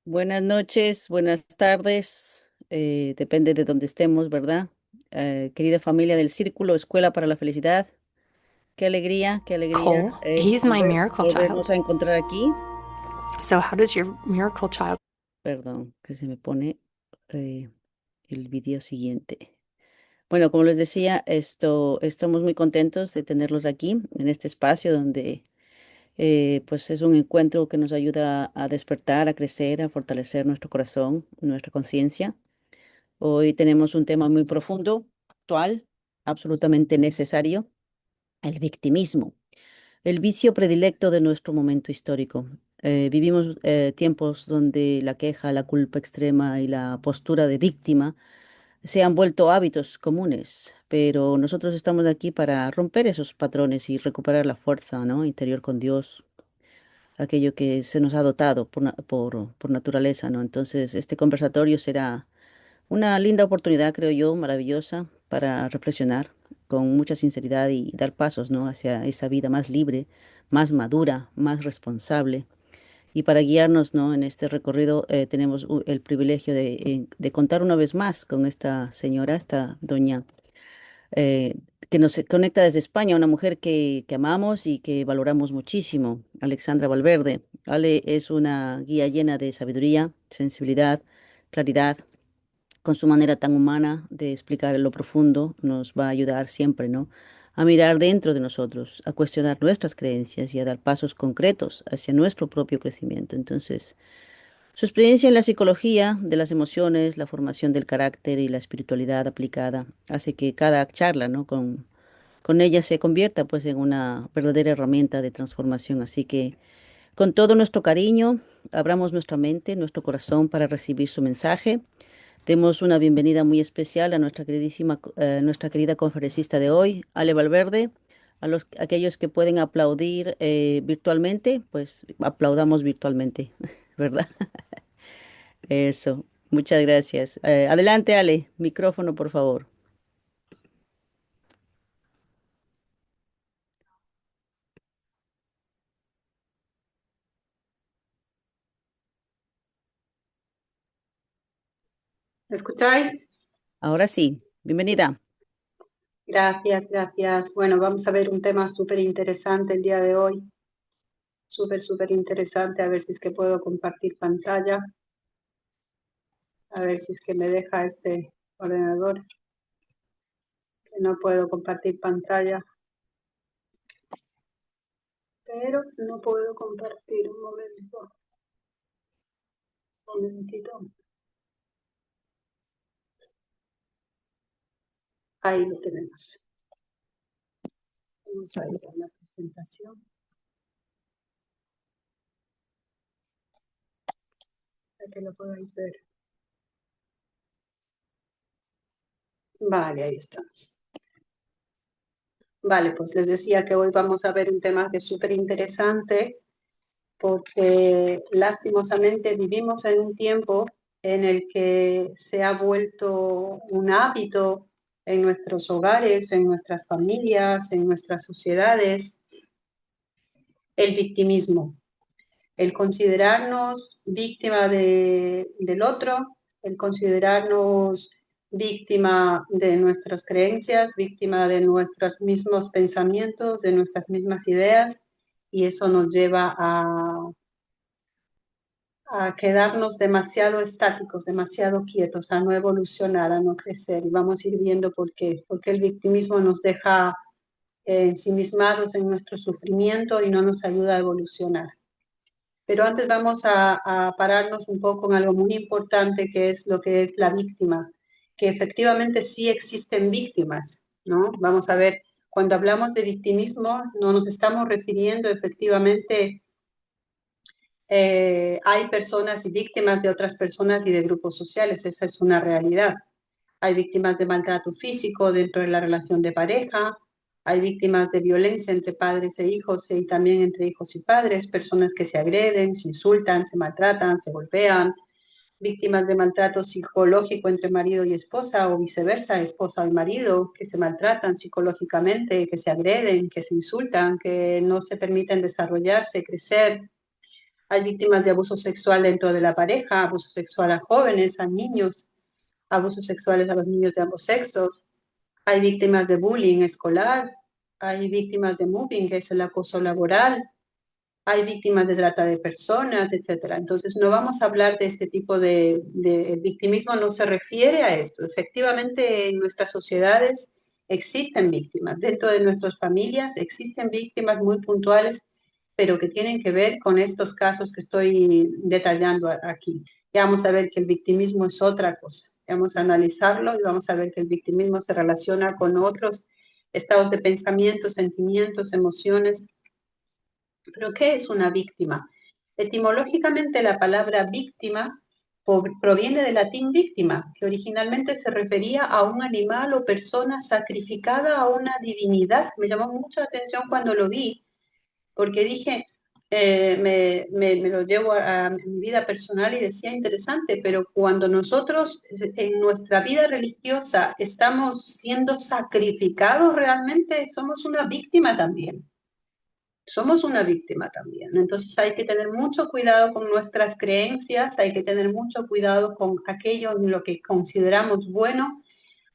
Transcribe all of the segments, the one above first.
Buenas noches, buenas tardes, depende de dónde estemos, ¿verdad? Querida familia del Círculo, Escuela para la Felicidad, qué alegría Cole, he's my miracle child. volvernos a encontrar aquí. So, how does your miracle child? Perdón, que se me pone eh, el video siguiente. Bueno, como les decía, estamos muy contentos de tenerlos aquí en este espacio donde pues es un encuentro que nos ayuda a despertar, a crecer, a fortalecer nuestro corazón, nuestra conciencia. Hoy tenemos un tema muy profundo, actual, absolutamente necesario, el victimismo, el vicio predilecto de nuestro momento histórico. Vivimos tiempos donde la queja, la culpa extrema y la postura de víctima se han vuelto hábitos comunes, pero nosotros estamos aquí para romper esos patrones y recuperar la fuerza, ¿no?, interior con Dios, aquello que se nos ha dotado por naturaleza, ¿no? Entonces, este conversatorio será una linda oportunidad, creo yo, maravillosa para reflexionar con mucha sinceridad y dar pasos, ¿no?, hacia esa vida más libre, más madura, más responsable. Y para guiarnos, ¿no?, en este recorrido tenemos el privilegio de contar una vez más con esta señora, esta doña, eh, que nos conecta desde España, una mujer que amamos y que valoramos muchísimo, Alexandra Valverde. Ale es una guía llena de sabiduría, sensibilidad, claridad, con su manera tan humana de explicar lo profundo, nos va a ayudar siempre, ¿no?, a mirar dentro de nosotros, a cuestionar nuestras creencias y a dar pasos concretos hacia nuestro propio crecimiento. Entonces, su experiencia en la psicología de las emociones, la formación del carácter y la espiritualidad aplicada hace que cada charla, ¿no?, con ella se convierta pues en una verdadera herramienta de transformación. Así que con todo nuestro cariño, abramos nuestra mente, nuestro corazón para recibir su mensaje. Demos una bienvenida muy especial a nuestra nuestra querida conferencista de hoy, Ale Valverde. Aquellos que pueden aplaudir virtualmente, pues aplaudamos virtualmente, ¿verdad? Eso, muchas gracias. Adelante, Ale, micrófono, por favor. ¿Me escucháis? Ahora sí, bienvenida. Gracias, gracias. Bueno, vamos a ver un tema súper interesante el día de hoy. Súper, súper interesante. A ver si es que puedo compartir pantalla. A ver si es que me deja este ordenador. Que no puedo compartir pantalla. Pero no puedo compartir. Un momento. Un momentito. Ahí lo tenemos. Vamos a ir a la presentación. Para que lo podáis ver. Vale, ahí estamos. Vale, pues les decía que hoy vamos a ver un tema que es súper interesante porque lastimosamente vivimos en un tiempo en el que se ha vuelto un hábito en nuestros hogares, en nuestras familias, en nuestras sociedades, el victimismo, el considerarnos víctima del otro, el considerarnos víctima de nuestras creencias, víctima de nuestros mismos pensamientos, de nuestras mismas ideas, y eso nos lleva a quedarnos demasiado estáticos, demasiado quietos, a no evolucionar, a no crecer. Y vamos a ir viendo por qué. Porque el victimismo nos deja ensimismados en nuestro sufrimiento y no nos ayuda a evolucionar. Pero antes vamos a pararnos un poco en algo muy importante que es lo que es la víctima, que efectivamente sí existen víctimas, ¿no? Vamos a ver, cuando hablamos de victimismo no nos estamos refiriendo efectivamente hay personas y víctimas de otras personas y de grupos sociales, esa es una realidad. Hay víctimas de maltrato físico dentro de la relación de pareja, hay víctimas de violencia entre padres e hijos y también entre hijos y padres, personas que se agreden, se insultan, se maltratan, se golpean, víctimas de maltrato psicológico entre marido y esposa o viceversa, esposa y marido, que se maltratan psicológicamente, que se agreden, que se insultan, que no se permiten desarrollarse, crecer. Hay víctimas de abuso sexual dentro de la pareja, abuso sexual a jóvenes, a niños, abusos sexuales a los niños de ambos sexos. Hay víctimas de bullying escolar, hay víctimas de mobbing, que es el acoso laboral, hay víctimas de trata de personas, etcétera. Entonces, no vamos a hablar de este tipo de victimismo, no se refiere a esto. Efectivamente, en nuestras sociedades existen víctimas, dentro de nuestras familias existen víctimas muy puntuales, pero que tienen que ver con estos casos que estoy detallando aquí. Ya vamos a ver que el victimismo es otra cosa. Vamos a analizarlo y vamos a ver que el victimismo se relaciona con otros estados de pensamiento, sentimientos, emociones. ¿Pero qué es una víctima? Etimológicamente la palabra víctima proviene del latín víctima, que originalmente se refería a un animal o persona sacrificada a una divinidad. Me llamó mucho la atención cuando lo vi, porque dije, me lo llevo a mi vida personal y decía interesante, pero cuando nosotros en nuestra vida religiosa estamos siendo sacrificados realmente, somos una víctima también. Somos una víctima también. Entonces hay que tener mucho cuidado con nuestras creencias, hay que tener mucho cuidado con aquello en lo que consideramos bueno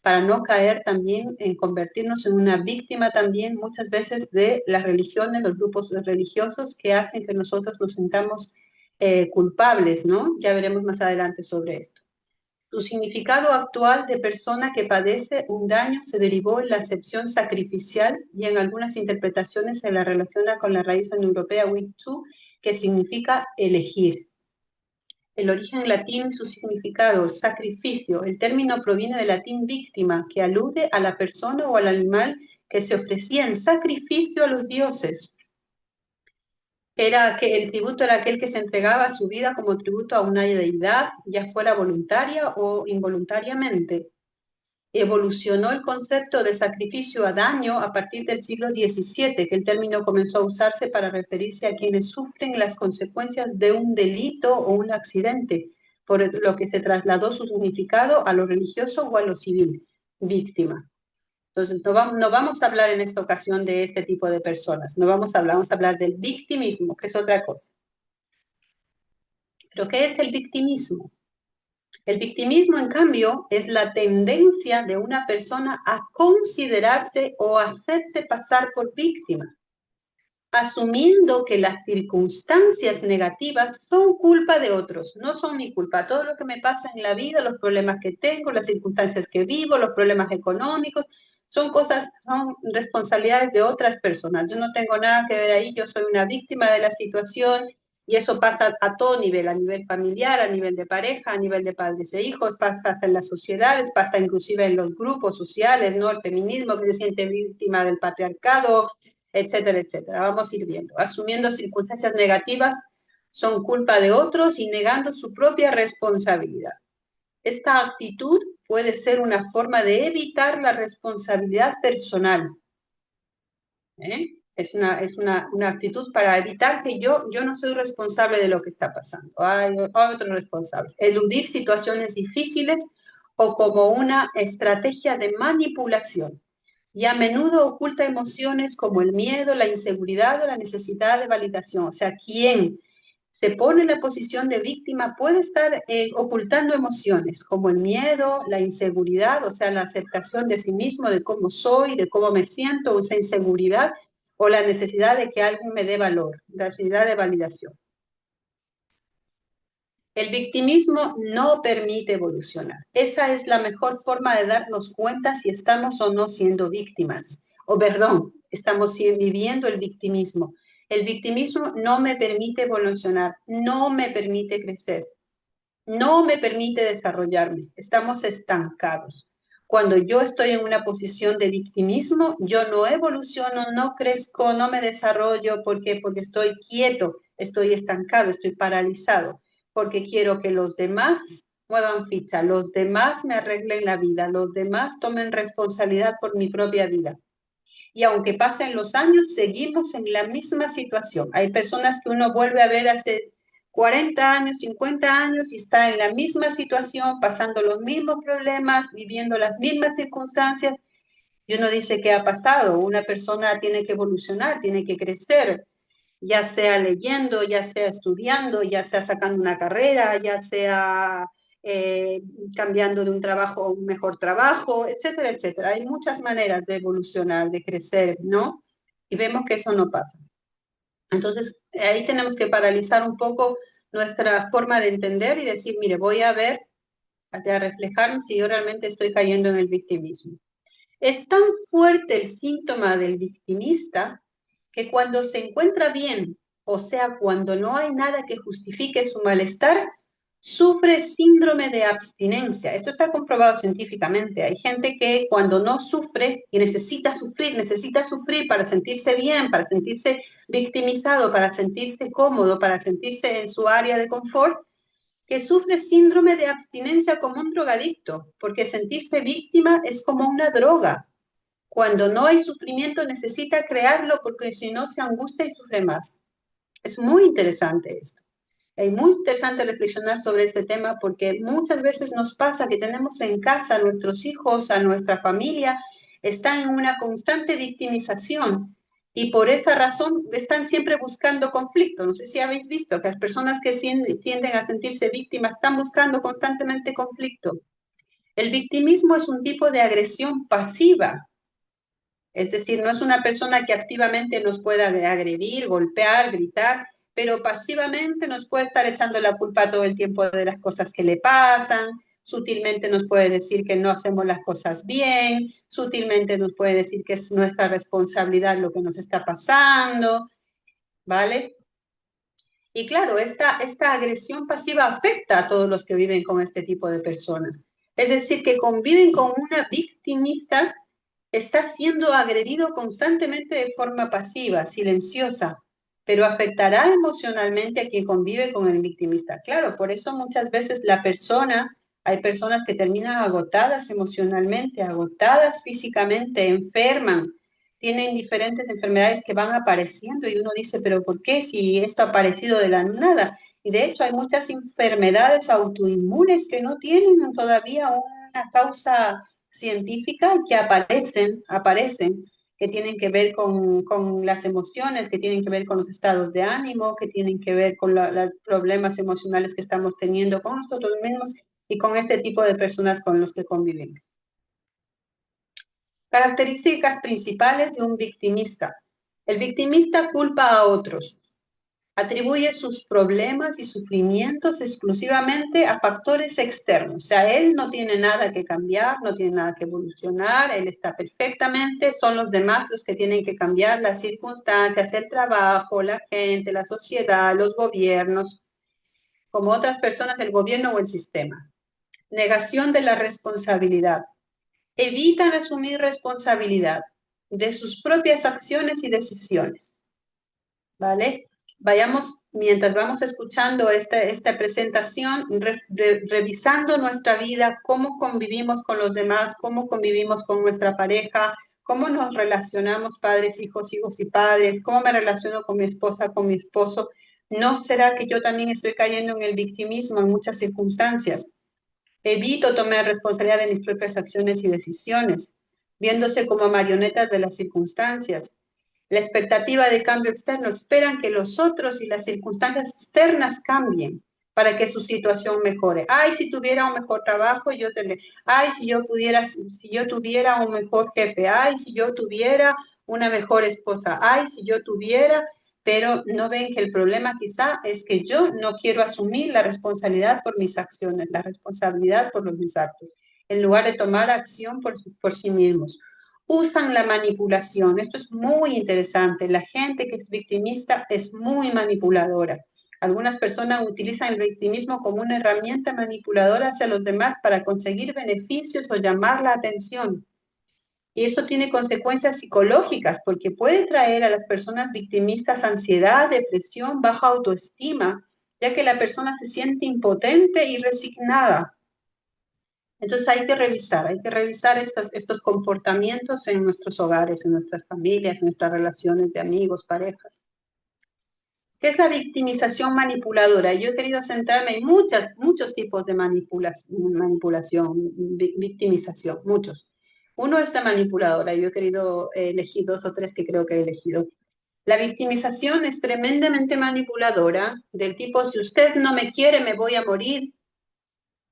para no caer también en convertirnos en una víctima también muchas veces de las religiones, los grupos religiosos que hacen que nosotros nos sintamos culpables, ¿no? Ya veremos más adelante sobre esto. Su significado actual de persona que padece un daño se derivó en la acepción sacrificial y en algunas interpretaciones se la relaciona con la raíz europea "witu", que significa elegir. El origen latín y su significado, el sacrificio. El término proviene del latín víctima, que alude a la persona o al animal que se ofrecía en sacrificio a los dioses. Era que el tributo era aquel que se entregaba su vida como tributo a una deidad, ya fuera voluntaria o involuntariamente. Evolucionó el concepto de sacrificio a daño a partir del siglo XVII, que el término comenzó a usarse para referirse a quienes sufren las consecuencias de un delito o un accidente, por lo que se trasladó su significado a lo religioso o a lo civil, víctima. Entonces, no vamos a hablar en esta ocasión de este tipo de personas, no vamos a hablar del victimismo, que es otra cosa. ¿Pero qué es el victimismo? El victimismo, en cambio, es la tendencia de una persona a considerarse o hacerse pasar por víctima, asumiendo que las circunstancias negativas son culpa de otros, no son mi culpa. Todo lo que me pasa en la vida, los problemas que tengo, las circunstancias que vivo, los problemas económicos, son responsabilidades de otras personas. Yo no tengo nada que ver ahí, yo soy una víctima de la situación. Y eso pasa a todo nivel, a nivel familiar, a nivel de pareja, a nivel de padres e hijos, pasa en las sociedades, pasa inclusive en los grupos sociales, ¿no? El feminismo que se siente víctima del patriarcado, etcétera, etcétera. Vamos a ir viendo. Asumiendo circunstancias negativas son culpa de otros y negando su propia responsabilidad. Esta actitud puede ser una forma de evitar la responsabilidad personal. Es una actitud para evitar que yo no soy responsable de lo que está pasando. Hay otros responsables. Eludir situaciones difíciles o como una estrategia de manipulación. Y a menudo oculta emociones como el miedo, la inseguridad o la necesidad de validación. O sea, quien se pone en la posición de víctima puede estar ocultando emociones como el miedo, la inseguridad, o sea, la aceptación de sí mismo, de cómo soy, de cómo me siento, esa inseguridad, o la necesidad de que alguien me dé valor, la necesidad de validación. El victimismo no permite evolucionar. Esa es la mejor forma de darnos cuenta si estamos o no siendo víctimas. O perdón, estamos viviendo el victimismo. El victimismo no me permite evolucionar, no me permite crecer, no me permite desarrollarme. Estamos estancados. Cuando yo estoy en una posición de victimismo, yo no evoluciono, no crezco, no me desarrollo. ¿Por qué? Porque estoy quieto, estoy estancado, estoy paralizado, porque quiero que los demás muevan ficha, los demás me arreglen la vida, los demás tomen responsabilidad por mi propia vida. Y aunque pasen los años, seguimos en la misma situación. Hay personas que uno vuelve a ver hace 40 años, 50 años y está en la misma situación, pasando los mismos problemas, viviendo las mismas circunstancias. Y uno dice, ¿qué ha pasado? Una persona tiene que evolucionar, tiene que crecer. ya sea leyendo, ya sea estudiando, ya sea sacando una carrera, ya sea cambiando de un trabajo a un mejor trabajo, etcétera, etcétera. Hay muchas maneras de evolucionar, de crecer, ¿no? Y vemos que eso no pasa. Entonces, ahí tenemos que paralizar un poco nuestra forma de entender y decir, mire, voy a ver, hacia reflejarme si yo realmente estoy cayendo en el victimismo. Es tan fuerte el síntoma del victimista que cuando se encuentra bien, o sea, cuando no hay nada que justifique su malestar, sufre síndrome de abstinencia. Esto está comprobado científicamente. Hay gente que cuando no sufre y necesita sufrir para sentirse bien, para sentirse victimizado, para sentirse cómodo, para sentirse en su área de confort, que sufre síndrome de abstinencia como un drogadicto, porque sentirse víctima es como una droga. Cuando no hay sufrimiento necesita crearlo porque si no se angustia y sufre más. Es muy interesante esto. Es muy interesante reflexionar sobre este tema porque muchas veces nos pasa que tenemos en casa a nuestros hijos, a nuestra familia, están en una constante victimización y por esa razón están siempre buscando conflicto. No sé si habéis visto que las personas que tienden a sentirse víctimas están buscando constantemente conflicto. El victimismo es un tipo de agresión pasiva, es decir, no es una persona que activamente nos pueda agredir, golpear, gritar, pero pasivamente nos puede estar echando la culpa todo el tiempo de las cosas que le pasan, sutilmente nos puede decir que no hacemos las cosas bien, sutilmente nos puede decir que es nuestra responsabilidad lo que nos está pasando, ¿vale? Y claro, esta agresión pasiva afecta a todos los que viven con este tipo de personas. Es decir, que conviven con una victimista, está siendo agredido constantemente de forma pasiva, silenciosa, pero afectará emocionalmente a quien convive con el victimista. Claro, por eso muchas veces hay personas que terminan agotadas emocionalmente, agotadas físicamente, enferman, tienen diferentes enfermedades que van apareciendo y uno dice, pero ¿por qué si esto ha aparecido de la nada? Y de hecho hay muchas enfermedades autoinmunes que no tienen todavía una causa científica que aparecen, que tienen que ver con las emociones, que tienen que ver con los estados de ánimo, que tienen que ver con los problemas emocionales que estamos teniendo con nosotros mismos y con este tipo de personas con los que convivimos. Características principales de un victimista. El victimista culpa a otros, atribuye sus problemas y sufrimientos exclusivamente a factores externos. O sea, él no tiene nada que cambiar, no tiene nada que evolucionar, él está perfectamente, son los demás los que tienen que cambiar las circunstancias, el trabajo, la gente, la sociedad, los gobiernos, como otras personas, el gobierno o el sistema. Negación de la responsabilidad. Evitan asumir responsabilidad de sus propias acciones y decisiones. ¿Vale? Mientras vamos escuchando esta presentación, revisando nuestra vida, cómo convivimos con los demás, cómo convivimos con nuestra pareja, cómo nos relacionamos padres, hijos, hijos y padres, cómo me relaciono con mi esposa, con mi esposo. ¿No será que yo también estoy cayendo en el victimismo en muchas circunstancias? Evito tomar responsabilidad de mis propias acciones y decisiones, viéndose como marionetas de las circunstancias. La expectativa de cambio externo, esperan que los otros y las circunstancias externas cambien para que su situación mejore. Ay, si tuviera un mejor trabajo, ay, si yo tuviera un mejor jefe, ay, si yo tuviera una mejor esposa, ay, si yo tuviera, pero no ven que el problema quizá es que yo no quiero asumir la responsabilidad por mis acciones, la responsabilidad por mis actos, en lugar de tomar acción por sí mismos. Usan la manipulación. Esto es muy interesante. La gente que es victimista es muy manipuladora. Algunas personas utilizan el victimismo como una herramienta manipuladora hacia los demás para conseguir beneficios o llamar la atención. Y eso tiene consecuencias psicológicas porque puede traer a las personas victimistas ansiedad, depresión, baja autoestima, ya que la persona se siente impotente y resignada. Entonces hay que revisar estos comportamientos en nuestros hogares, en nuestras familias, en nuestras relaciones de amigos, parejas. ¿Qué es la victimización manipuladora? Yo he querido centrarme en muchos tipos de manipulación, victimización, muchos. Uno es la manipuladora, yo he querido elegir dos o tres que creo que he elegido. La victimización es tremendamente manipuladora, del tipo, si usted no me quiere, me voy a morir.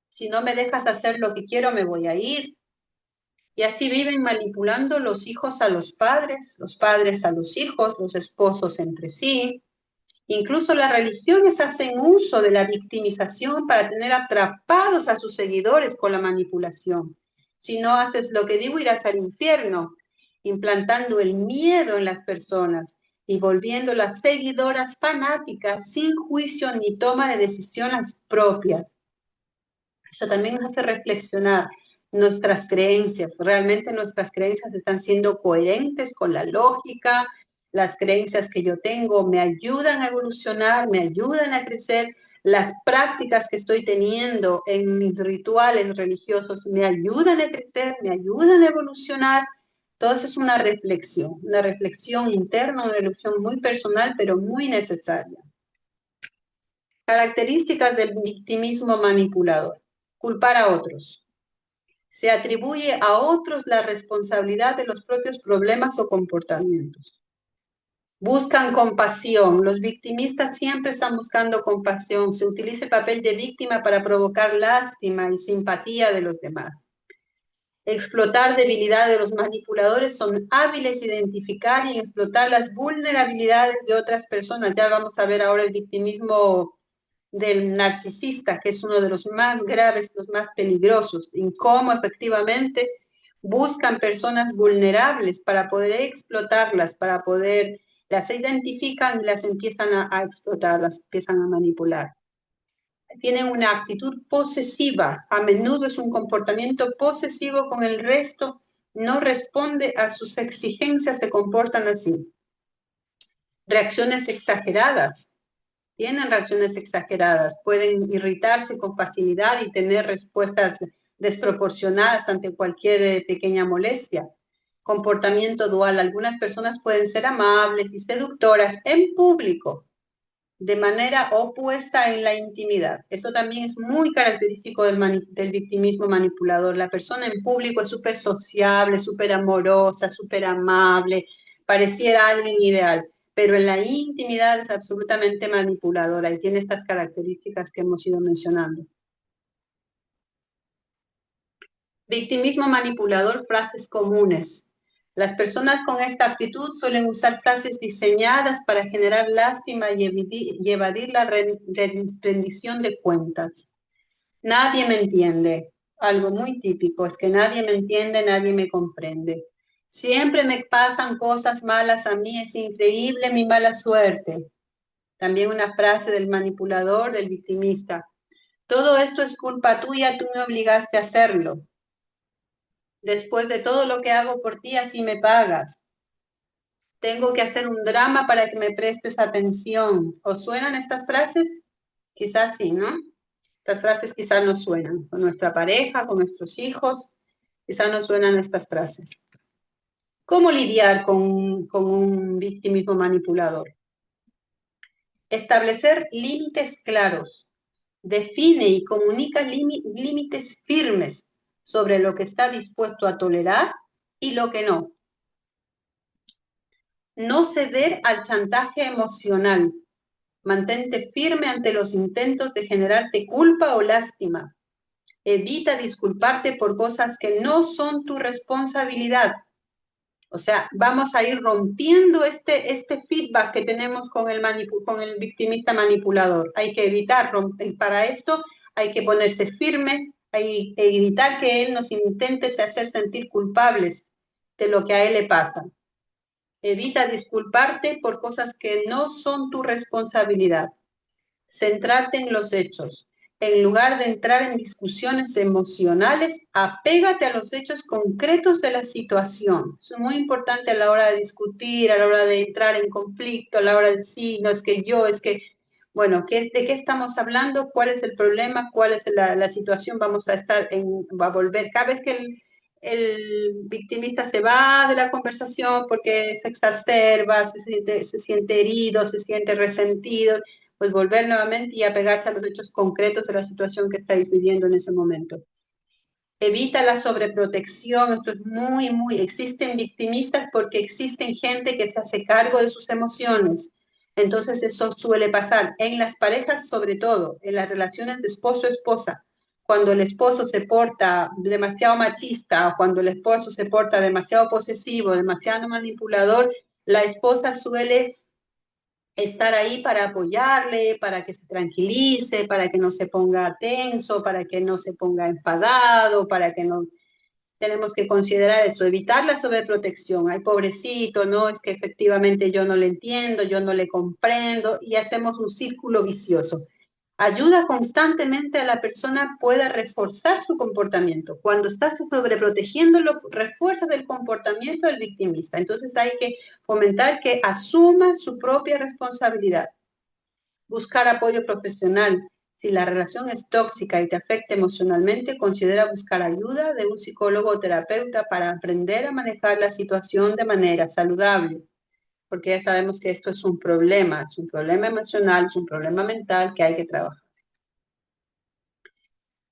Si no me dejas hacer lo que quiero, me voy a ir. Y así viven manipulando los hijos a los padres a los hijos, los esposos entre sí. Incluso las religiones hacen uso de la victimización para tener atrapados a sus seguidores con la manipulación. Si no haces lo que digo, irás al infierno, implantando el miedo en las personas y volviéndolas seguidoras fanáticas sin juicio ni toma de decisiones propias. Eso también nos hace reflexionar nuestras creencias. Realmente nuestras creencias están siendo coherentes con la lógica. Las creencias que yo tengo me ayudan a evolucionar, me ayudan a crecer. Las prácticas que estoy teniendo en mis rituales religiosos me ayudan a crecer, me ayudan a evolucionar. Todo eso es una reflexión interna, una reflexión muy personal, pero muy necesaria. Características del victimismo manipulador. Culpar a otros. Se atribuye a otros la responsabilidad de los propios problemas o comportamientos. Buscan compasión. Los victimistas siempre están buscando compasión. Se utiliza el papel de víctima para provocar lástima y simpatía de los demás. Explotar debilidad de los manipuladores. Son hábiles identificar y explotar las vulnerabilidades de otras personas. Ya vamos a ver ahora el victimismo del narcisista, que es uno de los más graves, los más peligrosos, en cómo efectivamente buscan personas vulnerables para poder explotarlas, para poder, las identifican y las empiezan a explotar, las empiezan a manipular. Tienen una actitud posesiva, a menudo es un comportamiento posesivo con el resto, no responde a sus exigencias, se comportan así. Reacciones exageradas. Tienen reacciones exageradas, pueden irritarse con facilidad y tener respuestas desproporcionadas ante cualquier pequeña molestia. Comportamiento dual. Algunas personas pueden ser amables y seductoras en público, de manera opuesta en la intimidad. Eso también es muy característico del victimismo manipulador. La persona en público es súper sociable, súper amorosa, súper amable, pareciera alguien ideal, pero en la intimidad es absolutamente manipuladora y tiene estas características que hemos ido mencionando. Victimismo manipulador, frases comunes. Las personas con esta actitud suelen usar frases diseñadas para generar lástima y evadir la rendición de cuentas. Nadie me entiende. Algo muy típico es que nadie me entiende, nadie me comprende. Siempre me pasan cosas malas a mí, es increíble mi mala suerte. También una frase del manipulador, del victimista. Todo esto es culpa tuya, tú me obligaste a hacerlo. Después de todo lo que hago por ti, así me pagas. Tengo que hacer un drama para que me prestes atención. ¿Os suenan estas frases? Quizás sí, ¿no? Estas frases quizás nos suenan con nuestra pareja, con nuestros hijos, quizás nos suenan estas frases. ¿Cómo lidiar con un victimismo manipulador? Establecer límites claros. Define y comunica límites firmes sobre lo que está dispuesto a tolerar y lo que no. No ceder al chantaje emocional. Mantente firme ante los intentos de generarte culpa o lástima. Evita disculparte por cosas que no son tu responsabilidad. O sea, vamos a ir rompiendo este feedback que tenemos con el victimista manipulador. Hay que evitar romper. Para esto hay que ponerse firme, hay que evitar que él nos intente hacer sentir culpables de lo que a él le pasa. Evita disculparte por cosas que no son tu responsabilidad. Centrarte en los hechos. En lugar de entrar en discusiones emocionales, apégate a los hechos concretos de la situación. Es muy importante a la hora de discutir, a la hora de entrar en conflicto, a la hora de sí, no es que yo, es que, bueno, ¿de qué estamos hablando? ¿Cuál es el problema? ¿Cuál es la situación? Vamos a va a volver. Cada vez que el victimista se va de la conversación porque se exacerba, se siente herido, se siente resentido, pues volver nuevamente y apegarse a los hechos concretos de la situación que estáis viviendo en ese momento. Evita la sobreprotección. Esto es existen victimistas porque existen gente que se hace cargo de sus emociones. Entonces eso suele pasar en las parejas, sobre todo en las relaciones de esposo-esposa. Cuando el esposo se porta demasiado machista o cuando el esposo se porta demasiado posesivo, demasiado manipulador, la esposa suele estar ahí para apoyarle, para que se tranquilice, para que no se ponga tenso, para que no se ponga enfadado, para que no... Tenemos que considerar eso, evitar la sobreprotección. Ay, pobrecito, no, es que efectivamente yo no le entiendo, yo no le comprendo, y hacemos un círculo vicioso. Ayuda constantemente a la persona pueda reforzar su comportamiento. Cuando estás sobreprotegiéndolo, refuerzas el comportamiento del victimista. Entonces hay que fomentar que asuma su propia responsabilidad. Buscar apoyo profesional. Si la relación es tóxica y te afecta emocionalmente, considera buscar ayuda de un psicólogo o terapeuta para aprender a manejar la situación de manera saludable, porque ya sabemos que esto es un problema emocional, es un problema mental que hay que trabajar.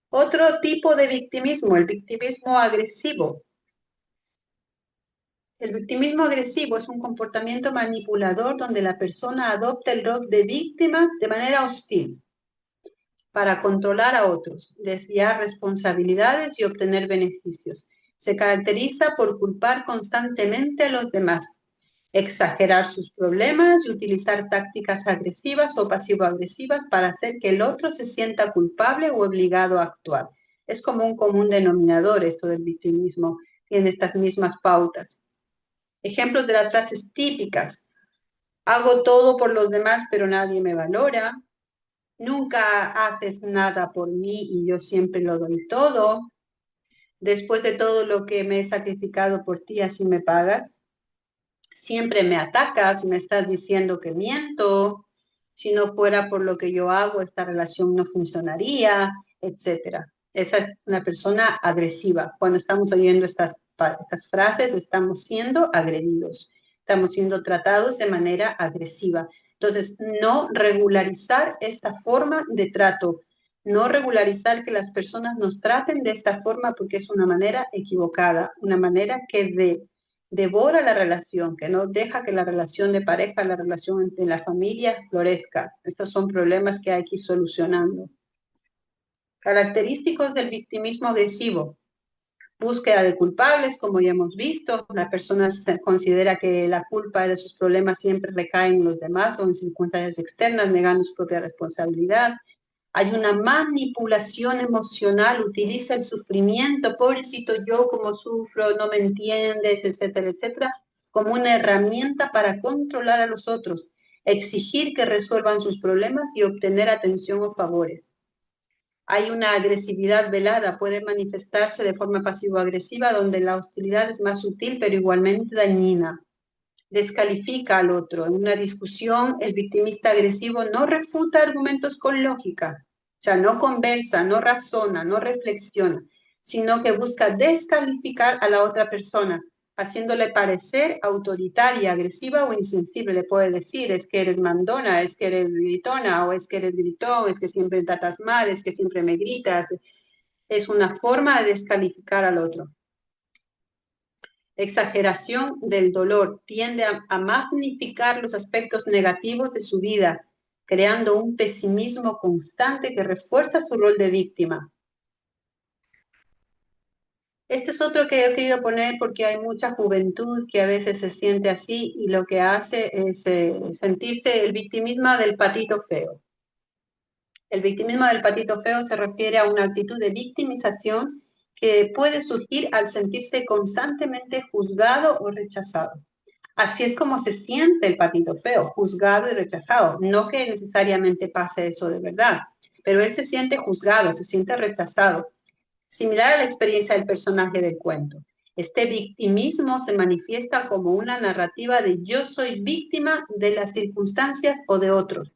Otro tipo de victimismo, el victimismo agresivo. El victimismo agresivo es un comportamiento manipulador donde la persona adopta el rol de víctima de manera hostil para controlar a otros, desviar responsabilidades y obtener beneficios. Se caracteriza por culpar constantemente a los demás, exagerar sus problemas y utilizar tácticas agresivas o pasivo-agresivas para hacer que el otro se sienta culpable o obligado a actuar. Es como un común denominador esto del victimismo, tiene estas mismas pautas. Ejemplos de las frases típicas: hago todo por los demás pero nadie me valora, nunca haces nada por mí y yo siempre lo doy todo, después de todo lo que me he sacrificado por ti, así me pagas, siempre me atacas, me estás diciendo que miento, si no fuera por lo que yo hago, esta relación no funcionaría, etcétera. Esa es una persona agresiva. Cuando estamos oyendo estas frases, estamos siendo agredidos, estamos siendo tratados de manera agresiva. Entonces, no regularizar esta forma de trato, no regularizar que las personas nos traten de esta forma porque es una manera equivocada, una manera que devora la relación, que no deja que la relación de pareja, la relación entre la familia florezca. Estos son problemas que hay que ir solucionando. Característicos del victimismo agresivo. Búsqueda de culpables, como ya hemos visto. La persona considera que la culpa de sus problemas siempre recae en los demás o en circunstancias externas, negando su propia responsabilidad. Hay una manipulación emocional, utiliza el sufrimiento, pobrecito yo, como sufro, no me entiendes, etcétera, etcétera, como una herramienta para controlar a los otros, exigir que resuelvan sus problemas y obtener atención o favores. Hay una agresividad velada, puede manifestarse de forma pasivo-agresiva, donde la hostilidad es más sutil pero igualmente dañina. Descalifica al otro. En una discusión, el victimista agresivo no refuta argumentos con lógica, o sea, no conversa, no razona, no reflexiona, sino que busca descalificar a la otra persona, haciéndole parecer autoritaria, agresiva o insensible. Le puede decir, es que eres mandona, es que eres gritona, o es que eres gritón, es que siempre tratas mal, es que siempre me gritas. Es una forma de descalificar al otro. Exageración del dolor. Tiende a magnificar los aspectos negativos de su vida, creando un pesimismo constante que refuerza su rol de víctima. Este es otro que he querido poner porque hay mucha juventud que a veces se siente así y lo que hace es sentirse el victimismo del patito feo. El victimismo del patito feo se refiere a una actitud de victimización que puede surgir al sentirse constantemente juzgado o rechazado. Así es como se siente el patito feo, juzgado y rechazado. No que necesariamente pase eso de verdad, pero él se siente juzgado, se siente rechazado. Similar a la experiencia del personaje del cuento. Este victimismo se manifiesta como una narrativa de yo soy víctima de las circunstancias o de otros.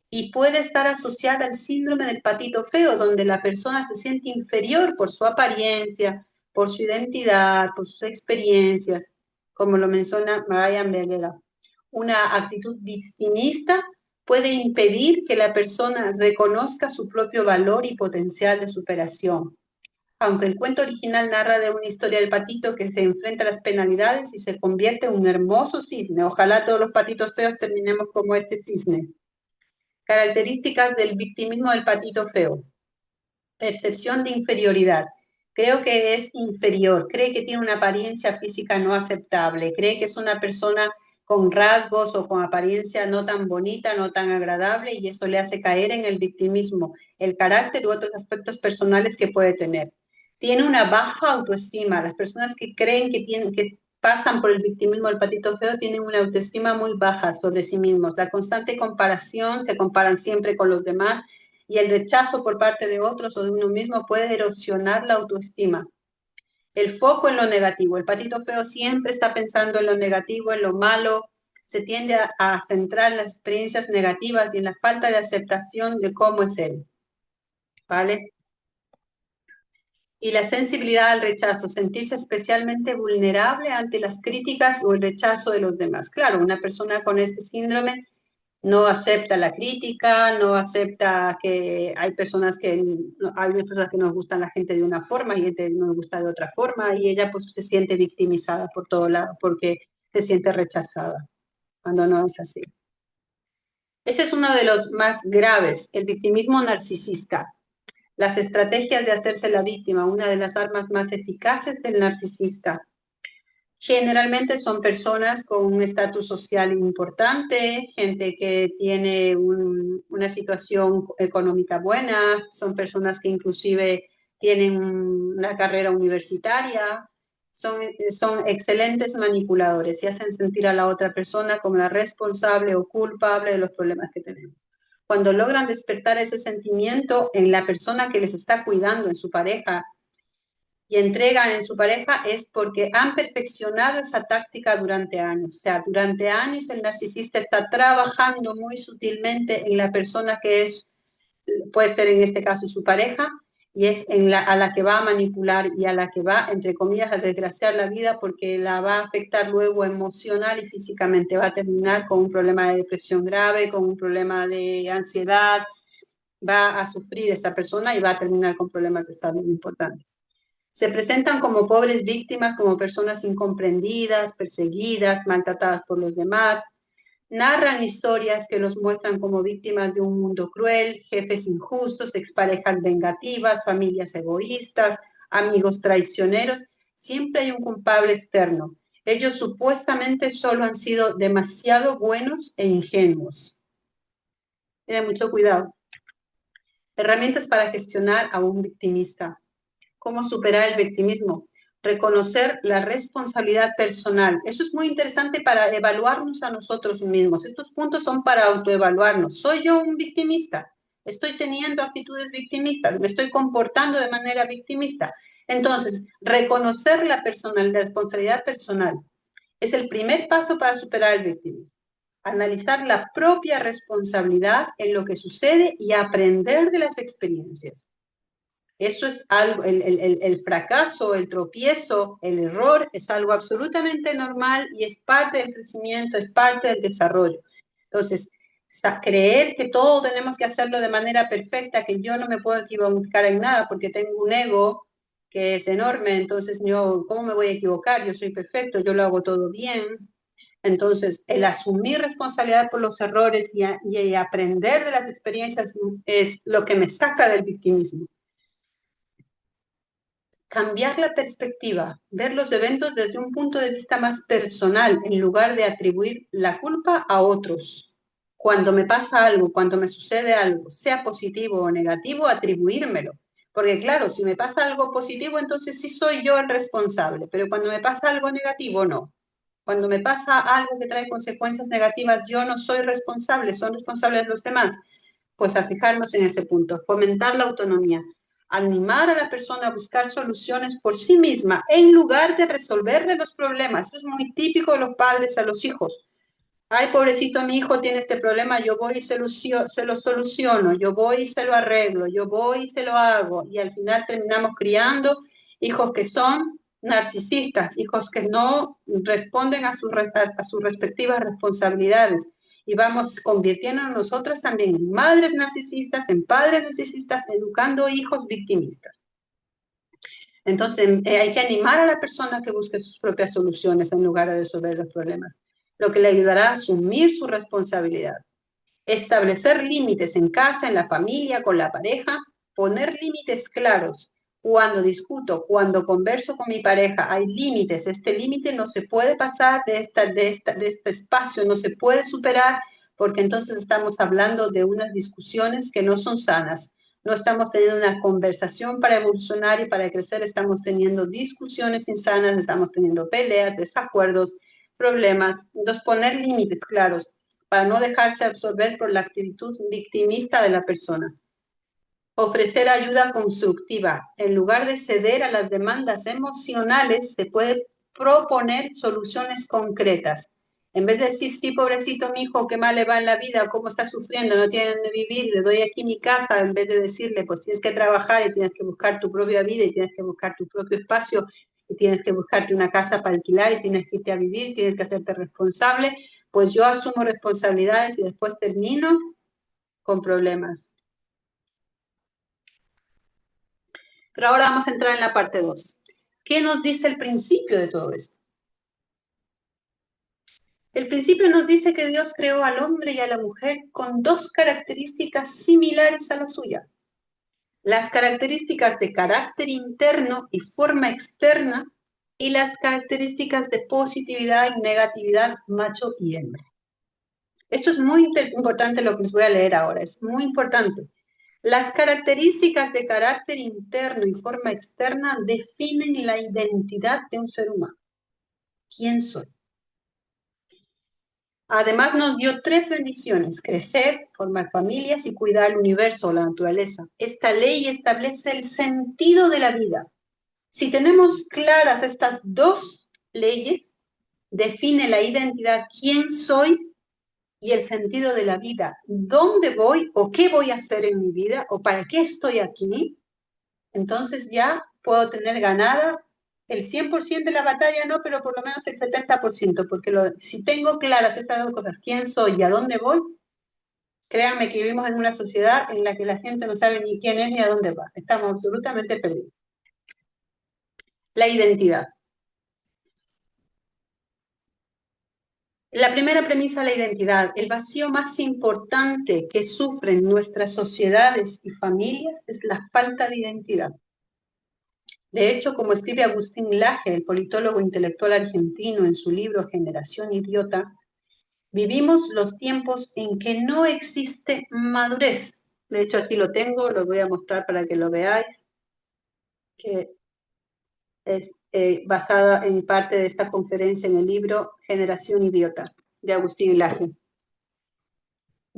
Y puede estar asociada al síndrome del patito feo, donde la persona se siente inferior por su apariencia, por su identidad, por sus experiencias, como lo menciona Marian Beller. Una actitud victimista puede impedir que la persona reconozca su propio valor y potencial de superación. aunque el cuento original narra de una historia del patito que se enfrenta a las penalidades y se convierte en un hermoso cisne. Ojalá todos los patitos feos terminemos como este cisne. Características del victimismo del patito feo. Percepción de inferioridad. Creo que es inferior, cree que tiene una apariencia física no aceptable, cree que es una persona con rasgos o con apariencia no tan bonita, no tan agradable, y eso le hace caer en el victimismo, el carácter u otros aspectos personales que puede tener. Tiene una baja autoestima. Las personas que creen que pasan por el victimismo del patito feo tienen una autoestima muy baja sobre sí mismos. La constante comparación, se comparan siempre con los demás, y el rechazo por parte de otros o de uno mismo puede erosionar la autoestima. El foco en lo negativo. El patito feo siempre está pensando en lo negativo, en lo malo. Se tiende a centrar en las experiencias negativas y en la falta de aceptación de cómo es él. ¿Vale? Y la sensibilidad al rechazo, sentirse especialmente vulnerable ante las críticas o el rechazo de los demás. Claro, una persona con este síndrome no acepta la crítica, no acepta que hay personas que nos gustan la gente de una forma y gente no nos gusta de otra forma, y ella pues se siente victimizada por todo lado porque se siente rechazada cuando no es así. Ese es uno de los más graves, el victimismo narcisista. Las estrategias de hacerse la víctima, una de las armas más eficaces del narcisista. Generalmente son personas con un estatus social importante, gente que tiene una situación económica buena, son personas que inclusive tienen una carrera universitaria, son excelentes manipuladores y hacen sentir a la otra persona como la responsable o culpable de los problemas que tenemos. Cuando logran despertar ese sentimiento en la persona que les está cuidando, en su pareja, y entregan en su pareja, es porque han perfeccionado esa táctica durante años. O sea, durante años el narcisista está trabajando muy sutilmente en la persona que es, puede ser en este caso su pareja, y es a la que va a manipular y a la que va, entre comillas, a desgraciar la vida, porque la va a afectar luego emocional y físicamente. Va a terminar con un problema de depresión grave, con un problema de ansiedad, va a sufrir esa persona y va a terminar con problemas de salud importantes. Se presentan como pobres víctimas, como personas incomprendidas, perseguidas, maltratadas por los demás. Narran historias que los muestran como víctimas de un mundo cruel, jefes injustos, exparejas vengativas, familias egoístas, amigos traicioneros. Siempre hay un culpable externo. Ellos supuestamente solo han sido demasiado buenos e ingenuos. Ten mucho cuidado. Herramientas para gestionar a un victimista. ¿Cómo superar el victimismo? Reconocer la responsabilidad personal. Eso es muy interesante para evaluarnos a nosotros mismos. Estos puntos son para autoevaluarnos. ¿Soy yo un victimista? ¿Estoy teniendo actitudes victimistas? ¿Me estoy comportando de manera victimista? Entonces, reconocer la responsabilidad personal es el primer paso para superar el victimismo. Analizar la propia responsabilidad en lo que sucede y aprender de las experiencias. Eso es algo, el fracaso, el tropiezo, el error es algo absolutamente normal y es parte del crecimiento, es parte del desarrollo. Entonces, creer que todo tenemos que hacerlo de manera perfecta, que yo no me puedo equivocar en nada porque tengo un ego que es enorme, entonces yo, ¿cómo me voy a equivocar? Yo soy perfecto, yo lo hago todo bien. Entonces, el asumir responsabilidad por los errores y aprender de las experiencias es lo que me saca del victimismo. Cambiar la perspectiva, ver los eventos desde un punto de vista más personal, en lugar de atribuir la culpa a otros. Cuando me pasa algo, cuando me sucede algo, sea positivo o negativo, atribuírmelo. Porque claro, si me pasa algo positivo, entonces sí soy yo el responsable, pero cuando me pasa algo negativo, no. Cuando me pasa algo que trae consecuencias negativas, yo no soy responsable, son responsables los demás. Pues a fijarnos en ese punto, fomentar la autonomía, animar a la persona a buscar soluciones por sí misma en lugar de resolverle los problemas. Eso es muy típico de los padres a los hijos. Ay, pobrecito, mi hijo tiene este problema, yo voy y se lo soluciono, yo voy y se lo arreglo, yo voy y se lo hago. Y al final terminamos criando hijos que son narcisistas, hijos que no responden a sus respectivas responsabilidades. Y vamos convirtiéndonos nosotros también en madres narcisistas, en padres narcisistas, educando hijos victimistas. Entonces, hay que animar a la persona a que busque sus propias soluciones en lugar de resolver los problemas, lo que le ayudará a asumir su responsabilidad. Establecer límites en casa, en la familia, con la pareja, poner límites claros. Cuando discuto, cuando converso con mi pareja, hay límites. Este límite no se puede pasar de este espacio, no se puede superar, porque entonces estamos hablando de unas discusiones que no son sanas. No estamos teniendo una conversación para evolucionar y para crecer, estamos teniendo discusiones insanas, estamos teniendo peleas, desacuerdos, problemas. Entonces, poner límites claros para no dejarse absorber por la actitud victimista de la persona. Ofrecer ayuda constructiva. En lugar de ceder a las demandas emocionales, se puede proponer soluciones concretas. En vez de decir, sí, pobrecito mi hijo, qué mal le va en la vida, cómo está sufriendo, no tiene donde vivir, le doy aquí mi casa, en vez de decirle, pues tienes que trabajar y tienes que buscar tu propia vida y tienes que buscar tu propio espacio y tienes que buscarte una casa para alquilar y tienes que irte a vivir, tienes que hacerte responsable, pues yo asumo responsabilidades y después termino con problemas. Pero ahora vamos a entrar en la parte 2. ¿Qué nos dice el principio de todo esto? El principio nos dice que Dios creó al hombre y a la mujer con dos características similares a la suya. Las características de carácter interno y forma externa y las características de positividad y negatividad macho y hembra. Esto es muy importante lo que les voy a leer ahora, es muy importante. Las características de carácter interno y forma externa definen la identidad de un ser humano. ¿Quién soy? Además nos dio 3 bendiciones: crecer, formar familias y cuidar el universo o la naturaleza. Esta ley establece el sentido de la vida. Si tenemos claras estas 2 leyes, define la identidad, quién soy y el sentido de la vida, dónde voy o qué voy a hacer en mi vida o para qué estoy aquí, entonces ya puedo tener ganada el 100% de la batalla, no, pero por lo menos el 70%, porque si tengo claras estas 2 cosas, quién soy y a dónde voy, créanme que vivimos en una sociedad en la que la gente no sabe ni quién es ni a dónde va. Estamos absolutamente perdidos. La identidad. La primera premisa, la identidad. El vacío más importante que sufren nuestras sociedades y familias es la falta de identidad. De hecho, como escribe Agustín Laje, el politólogo intelectual argentino, en su libro Generación Idiota, vivimos los tiempos en que no existe madurez. De hecho, aquí lo tengo, lo voy a mostrar para que lo veáis, que es basada en parte de esta conferencia en el libro Generación Idiota, de Agustín Laje.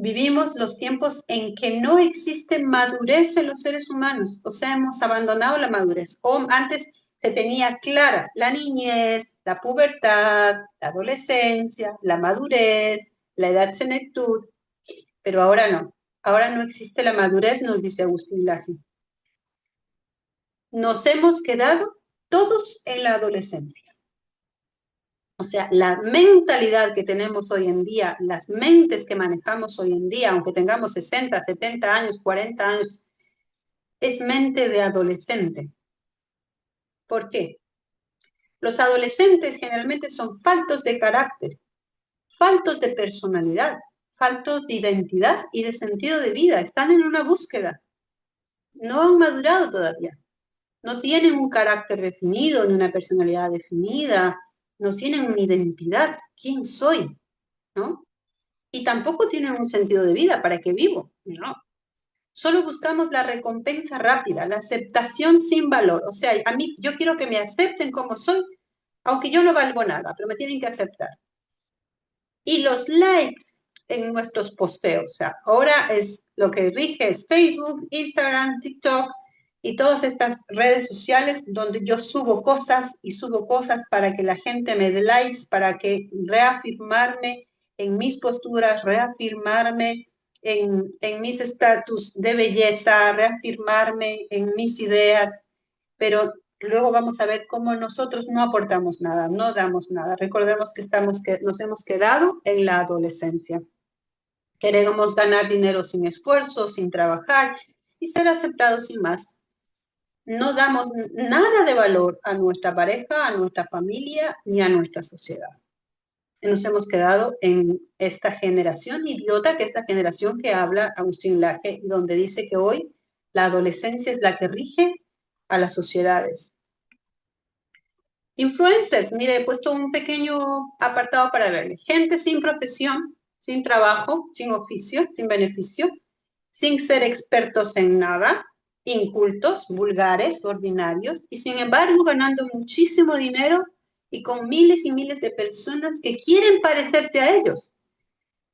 Vivimos los tiempos en que no existe madurez en los seres humanos, o sea, hemos abandonado la madurez. O antes se tenía clara la niñez, la pubertad, la adolescencia, la madurez, la edad senectud, pero ahora no. Ahora no existe la madurez, nos dice Agustín Laje. Nos hemos quedado todos en la adolescencia. O sea, la mentalidad que tenemos hoy en día, las mentes que manejamos hoy en día, aunque tengamos 60, 70 años, 40 años, es mente de adolescente. ¿Por qué? Los adolescentes generalmente son faltos de carácter, faltos de personalidad, faltos de identidad y de sentido de vida. Están en una búsqueda. No han madurado todavía. No tienen un carácter definido, ni una personalidad definida. No tienen una identidad. ¿Quién soy? ¿No? Y tampoco tienen un sentido de vida. ¿Para qué vivo? No. Solo buscamos la recompensa rápida, la aceptación sin valor. O sea, a mí, yo quiero que me acepten como soy, aunque yo no valgo nada, pero me tienen que aceptar. Y los likes en nuestros posteos. O sea, ahora es lo que rige es Facebook, Instagram, TikTok y todas estas redes sociales donde yo subo cosas y subo cosas para que la gente me dé likes, para que reafirmarme en mis posturas, reafirmarme en mis estatus de belleza, reafirmarme en mis ideas, pero luego vamos a ver cómo nosotros no aportamos nada, no damos nada. Recordemos que nos hemos quedado en la adolescencia. Queremos ganar dinero sin esfuerzo, sin trabajar y ser aceptados sin más. no damos nada de valor a nuestra pareja, a nuestra familia, ni a nuestra sociedad. Nos hemos quedado en esta generación idiota, que es la generación que habla Agustín Laje, donde dice que hoy la adolescencia es la que rige a las sociedades. Influencers, mire, he puesto un pequeño apartado para verle. Gente sin profesión, sin trabajo, sin oficio, sin beneficio, sin ser expertos en nada, incultos, vulgares, ordinarios, y sin embargo ganando muchísimo dinero y con miles y miles de personas que quieren parecerse a ellos.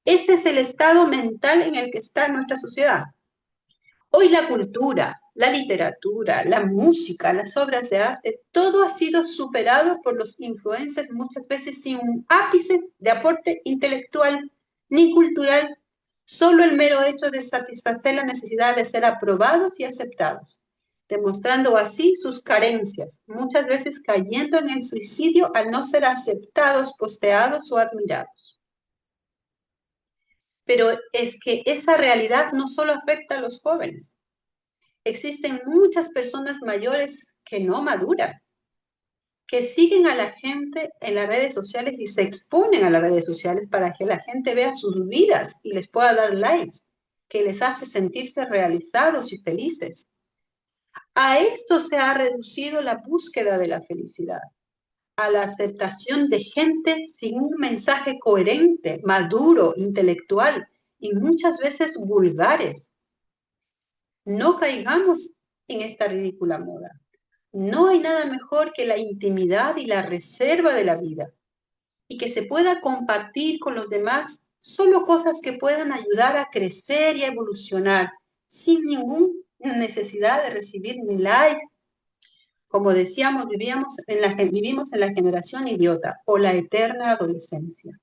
Ese es el estado mental en el que está nuestra sociedad. Hoy la cultura, la literatura, la música, las obras de arte, todo ha sido superado por los influencers, muchas veces sin un ápice de aporte intelectual ni cultural, solo el mero hecho de satisfacer la necesidad de ser aprobados y aceptados, demostrando así sus carencias, muchas veces cayendo en el suicidio al no ser aceptados, posteados o admirados. Pero es que esa realidad no solo afecta a los jóvenes. Existen muchas personas mayores que no maduran, que siguen a la gente en las redes sociales y se exponen a las redes sociales para que la gente vea sus vidas y les pueda dar likes, que les hace sentirse realizados y felices. A esto se ha reducido la búsqueda de la felicidad, a la aceptación de gente sin un mensaje coherente, maduro, intelectual y muchas veces vulgares. No caigamos en esta ridícula moda. No hay nada mejor que la intimidad y la reserva de la vida y que se pueda compartir con los demás solo cosas que puedan ayudar a crecer y a evolucionar sin ninguna necesidad de recibir ni likes. Como decíamos, vivimos en la generación idiota o la eterna adolescencia.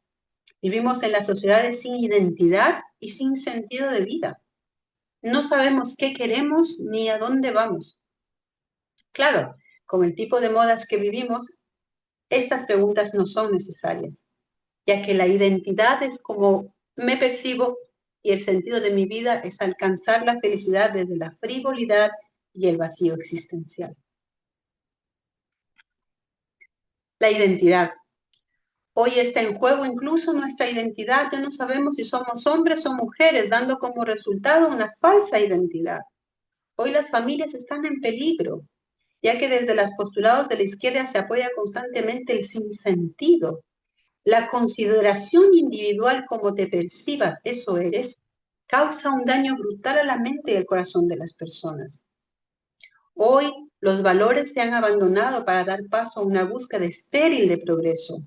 Vivimos en las sociedades sin identidad y sin sentido de vida. No sabemos qué queremos ni a dónde vamos. Claro, con el tipo de modas que vivimos, estas preguntas no son necesarias, ya que la identidad es como me percibo y el sentido de mi vida es alcanzar la felicidad desde la frivolidad y el vacío existencial. La identidad. Hoy está en juego incluso nuestra identidad. Ya no sabemos si somos hombres o mujeres, dando como resultado una falsa identidad. Hoy las familias están en peligro, ya que desde los postulados de la izquierda se apoya constantemente el sinsentido. La consideración individual como te percibas, eso eres, causa un daño brutal a la mente y al corazón de las personas. Hoy los valores se han abandonado para dar paso a una búsqueda estéril de progreso,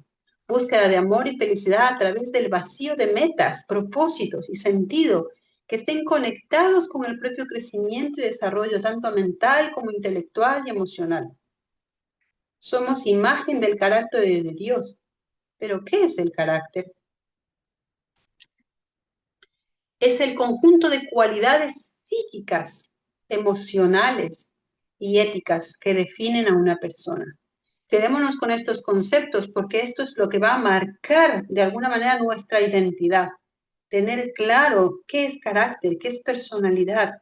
búsqueda de amor y felicidad a través del vacío de metas, propósitos y sentido que estén conectados con el propio crecimiento y desarrollo tanto mental como intelectual y emocional. Somos imagen del carácter de Dios. ¿Pero qué es el carácter? Es el conjunto de cualidades psíquicas, emocionales y éticas que definen a una persona. Quedémonos con estos conceptos porque esto es lo que va a marcar de alguna manera nuestra identidad. Tener claro qué es carácter, qué es personalidad.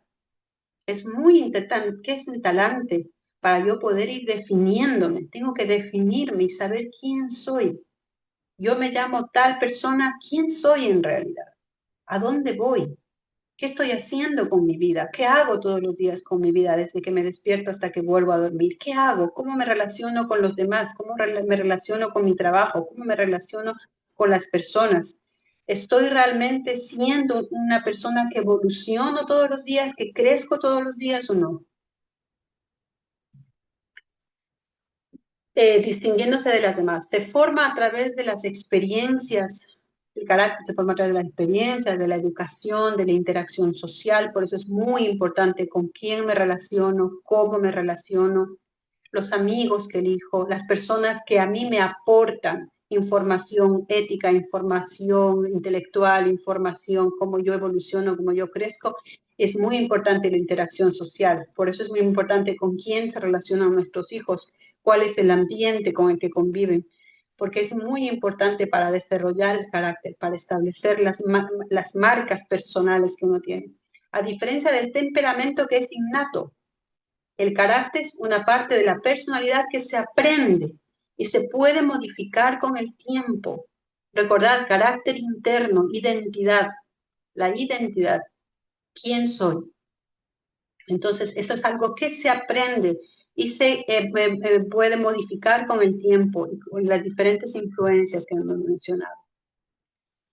Es muy importante, qué es un talante para yo poder ir definiéndome. Tengo que definirme y saber quién soy. Yo me llamo tal persona, ¿quién soy en realidad? ¿A dónde voy? ¿Qué estoy haciendo con mi vida? ¿Qué hago todos los días con mi vida desde que me despierto hasta que vuelvo a dormir? ¿Qué hago? ¿Cómo me relaciono con los demás? ¿Cómo me relaciono con mi trabajo? ¿Cómo me relaciono con las personas? ¿Estoy realmente siendo una persona que evoluciono todos los días, que crezco todos los días o no? Distinguiéndose de las demás. Se forma a través de las experiencias. El carácter se forma a través de las experiencias, de la educación, de la interacción social. Por eso es muy importante con quién me relaciono, cómo me relaciono, los amigos que elijo, las personas que a mí me aportan información ética, información intelectual, información, cómo yo evoluciono, cómo yo crezco. Es muy importante la interacción social. Por eso es muy importante con quién se relacionan nuestros hijos, cuál es el ambiente con el que conviven, porque es muy importante para desarrollar el carácter, para establecer las marcas personales que uno tiene. A diferencia del temperamento que es innato, El carácter es una parte de la personalidad que se aprende y se puede modificar con el tiempo. Recordad, carácter interno, identidad, la identidad, quién soy. Entonces, eso es algo que se aprende y se puede modificar con el tiempo y con las diferentes influencias que hemos mencionado.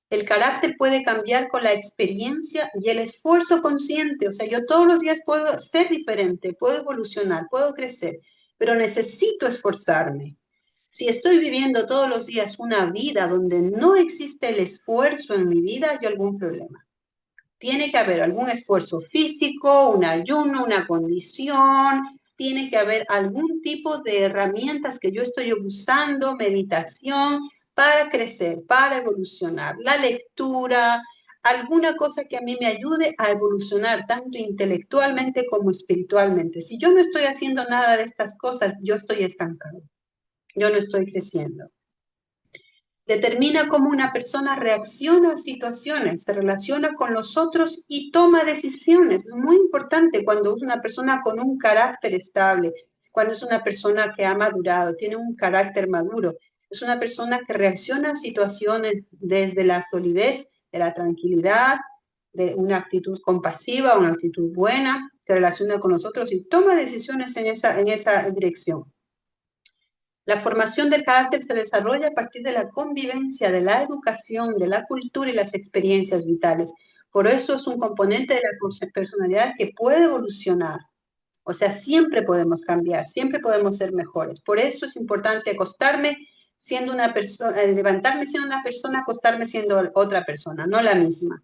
El carácter puede cambiar con la experiencia y el esfuerzo consciente. O sea, yo todos los días puedo ser diferente, puedo evolucionar, puedo crecer, pero necesito esforzarme. Si estoy viviendo todos los días una vida donde no existe el esfuerzo en mi vida, hay algún problema. Tiene que haber algún esfuerzo físico, un ayuno, una condición, tiene que haber algún tipo de herramientas que yo estoy usando, meditación, para crecer, para evolucionar. La lectura, alguna cosa que a mí me ayude a evolucionar, tanto intelectualmente como espiritualmente. Si yo no estoy haciendo nada de estas cosas, yo estoy estancado, yo no estoy creciendo. Determina cómo una persona reacciona a situaciones, se relaciona con los otros y toma decisiones. Es muy importante cuando es una persona con un carácter estable, cuando es una persona que ha madurado, tiene un carácter maduro. Es una persona que reacciona a situaciones desde la solidez, de la tranquilidad, de una actitud compasiva, una actitud buena, se relaciona con los otros y toma decisiones en esa dirección. La formación del carácter se desarrolla a partir de la convivencia, de la educación, de la cultura y las experiencias vitales. Por eso es un componente de la personalidad que puede evolucionar. O sea, siempre podemos cambiar, siempre podemos ser mejores. Por eso es importante acostarme siendo una persona, levantarme siendo una persona, acostarme siendo otra persona, no la misma.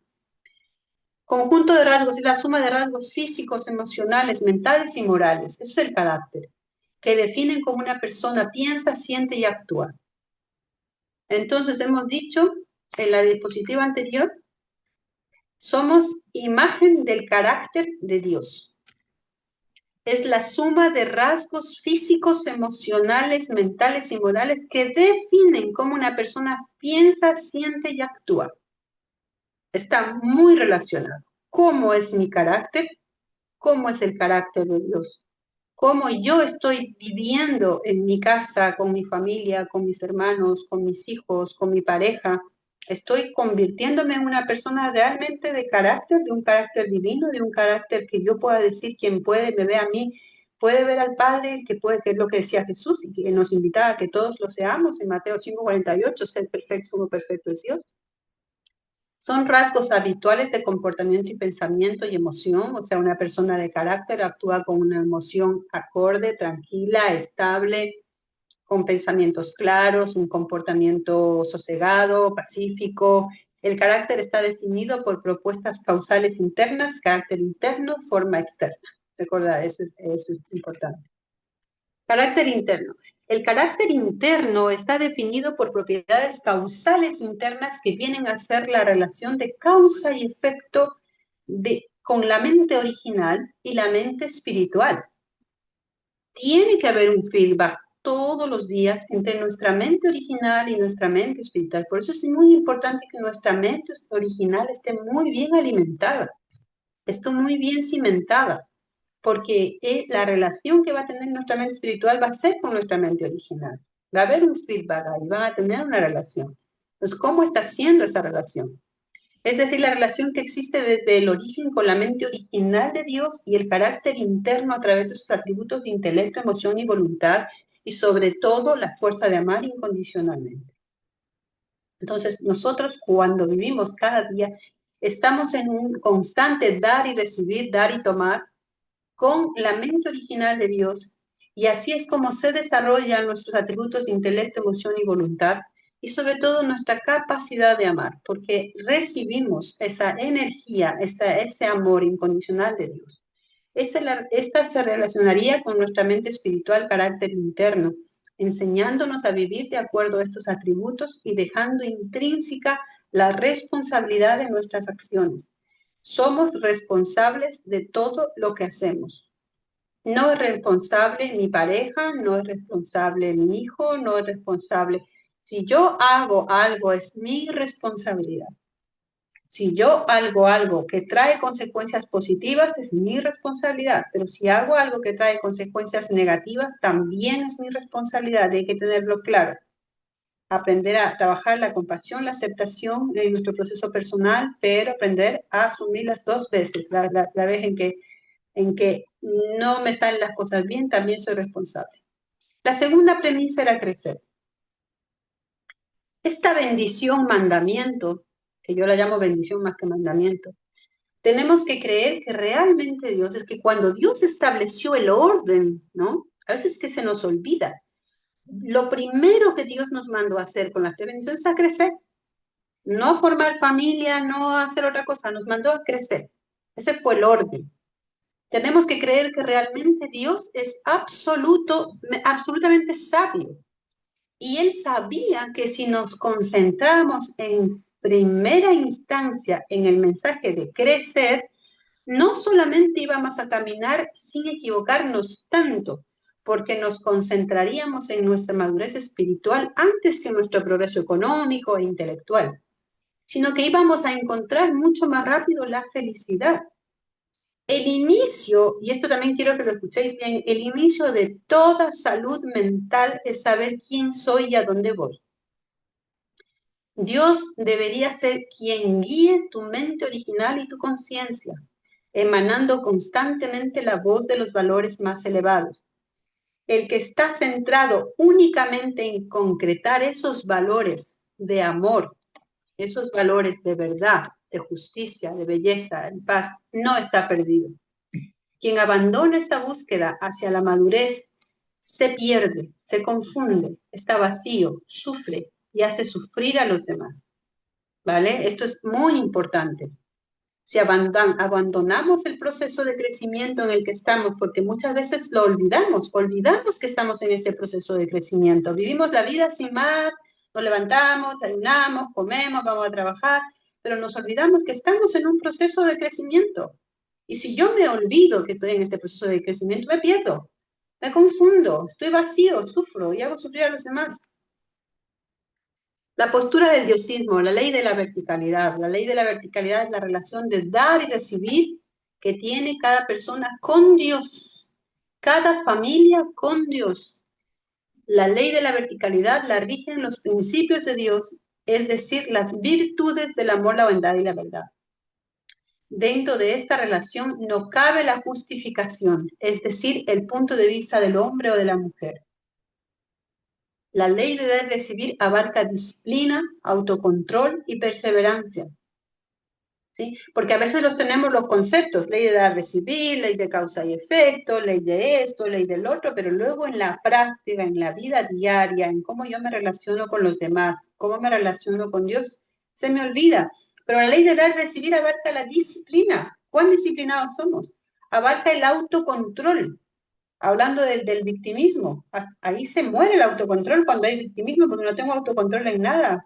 Conjunto de rasgos es la suma de rasgos físicos, emocionales, mentales y morales. Eso es el carácter, que definen cómo una persona piensa, siente y actúa. Entonces, hemos dicho en la diapositiva anterior, somos imagen del carácter de Dios. Es la suma de rasgos físicos, emocionales, mentales y morales que definen cómo una persona piensa, siente y actúa. Está muy relacionado. ¿Cómo es mi carácter? ¿Cómo es el carácter de Dios? ¿Cómo yo estoy viviendo en mi casa, con mi familia, con mis hermanos, con mis hijos, con mi pareja? ¿Estoy convirtiéndome en una persona realmente de carácter, de un carácter divino, de un carácter que yo pueda decir, quien puede, me ve a mí, puede ver al Padre, que es lo que decía Jesús y que nos invitaba a que todos lo seamos en Mateo 5:48, ser perfecto como perfecto es Dios? Son rasgos habituales de comportamiento y pensamiento y emoción, o sea, una persona de carácter actúa con una emoción acorde, tranquila, estable, con pensamientos claros, un comportamiento sosegado, pacífico. El carácter está definido por propuestas causales internas, carácter interno, forma externa. Recordad, eso es importante. Carácter interno. El carácter interno está definido por propiedades causales internas que vienen a ser la relación de causa y efecto con la mente original y la mente espiritual. Tiene que haber un feedback todos los días entre nuestra mente original y nuestra mente espiritual. Por eso es muy importante que nuestra mente original esté muy bien alimentada, esté muy bien cimentada, porque la relación que va a tener nuestra mente espiritual va a ser con nuestra mente original. Va a haber un feedback ahí, van a tener una relación. Entonces, ¿cómo está siendo esa relación? Es decir, la relación que existe desde el origen con la mente original de Dios y el carácter interno a través de sus atributos de intelecto, emoción y voluntad, y sobre todo la fuerza de amar incondicionalmente. Entonces, nosotros cuando vivimos cada día, estamos en un constante dar y recibir, dar y tomar, con la mente original de Dios, y así es como se desarrollan nuestros atributos de intelecto, emoción y voluntad, y sobre todo nuestra capacidad de amar, porque recibimos esa energía, ese amor incondicional de Dios. Esta se relacionaría con nuestra mente espiritual, carácter interno, enseñándonos a vivir de acuerdo a estos atributos y dejando intrínseca la responsabilidad de nuestras acciones. Somos responsables de todo lo que hacemos. No es responsable mi pareja, no es responsable mi hijo, no es responsable. Si yo hago algo, es mi responsabilidad. Si yo hago algo que trae consecuencias positivas, es mi responsabilidad, pero si hago algo que trae consecuencias negativas, también es mi responsabilidad, hay que tenerlo claro. Aprender a trabajar la compasión, la aceptación en nuestro proceso personal, pero aprender a asumir las dos veces, la vez en que no me salen las cosas bien, también soy responsable. La segunda premisa era crecer. Esta bendición, mandamiento, que yo la llamo bendición más que mandamiento, tenemos que creer que realmente Dios, es que cuando Dios estableció el orden, ¿no? A veces que se nos olvida. Lo primero que Dios nos mandó a hacer con las tres bendiciones es a crecer. No a formar familia, no a hacer otra cosa, nos mandó a crecer. Ese fue el orden. Tenemos que creer que realmente Dios es absolutamente sabio. Y Él sabía que si nos concentramos en primera instancia en el mensaje de crecer, no solamente íbamos a caminar sin equivocarnos tanto, porque nos concentraríamos en nuestra madurez espiritual antes que en nuestro progreso económico e intelectual, sino que íbamos a encontrar mucho más rápido la felicidad. El inicio, y esto también quiero que lo escuchéis bien, el inicio de toda salud mental es saber quién soy y a dónde voy. Dios debería ser quien guíe tu mente original y tu conciencia, emanando constantemente la voz de los valores más elevados. El que está centrado únicamente en concretar esos valores de amor, esos valores de verdad, de justicia, de belleza, de paz, no está perdido. Quien abandona esta búsqueda hacia la madurez se pierde, se confunde, está vacío, sufre y hace sufrir a los demás. ¿Vale? Esto es muy importante. Si abandonamos el proceso de crecimiento en el que estamos, porque muchas veces lo olvidamos que estamos en ese proceso de crecimiento. Vivimos la vida sin más, nos levantamos, desayunamos, comemos, vamos a trabajar, pero nos olvidamos que estamos en un proceso de crecimiento. Y si yo me olvido que estoy en este proceso de crecimiento, me pierdo, me confundo, estoy vacío, sufro y hago sufrir a los demás. La postura del diosismo, la ley de la verticalidad. La ley de la verticalidad es la relación de dar y recibir que tiene cada persona con Dios, cada familia con Dios. La ley de la verticalidad la rigen los principios de Dios, es decir, las virtudes del amor, la bondad y la verdad. Dentro de esta relación no cabe la justificación, es decir, el punto de vista del hombre o de la mujer. La ley de dar y recibir abarca disciplina, autocontrol y perseverancia. ¿Sí? Porque a veces los tenemos los conceptos, ley de dar y recibir, ley de causa y efecto, ley de esto, ley del otro, pero luego en la práctica, en la vida diaria, en cómo yo me relaciono con los demás, cómo me relaciono con Dios, se me olvida. Pero la ley de dar y recibir abarca la disciplina. ¿Cuán disciplinados somos? Abarca el autocontrol. Hablando del victimismo, ahí se muere el autocontrol cuando hay victimismo, porque no tengo autocontrol en nada,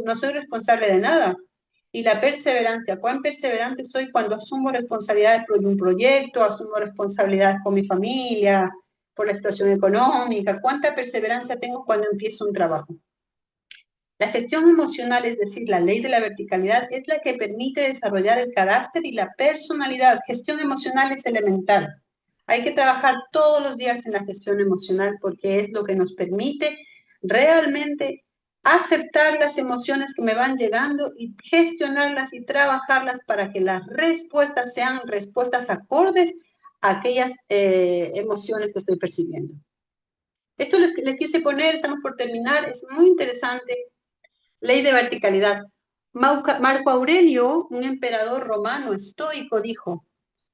no soy responsable de nada. Y la perseverancia, ¿cuán perseverante soy cuando asumo responsabilidades por un proyecto, asumo responsabilidades con mi familia, por la situación económica? ¿Cuánta perseverancia tengo cuando empiezo un trabajo? La gestión emocional, es decir, la ley de la verticalidad, es la que permite desarrollar el carácter y la personalidad. Gestión emocional es elemental. Hay que trabajar todos los días en la gestión emocional porque es lo que nos permite realmente aceptar las emociones que me van llegando y gestionarlas y trabajarlas para que las respuestas sean respuestas acordes a aquellas emociones que estoy percibiendo. Esto les quise poner, estamos por terminar, es muy interesante. Ley de verticalidad. Marco Aurelio, un emperador romano estoico, dijo: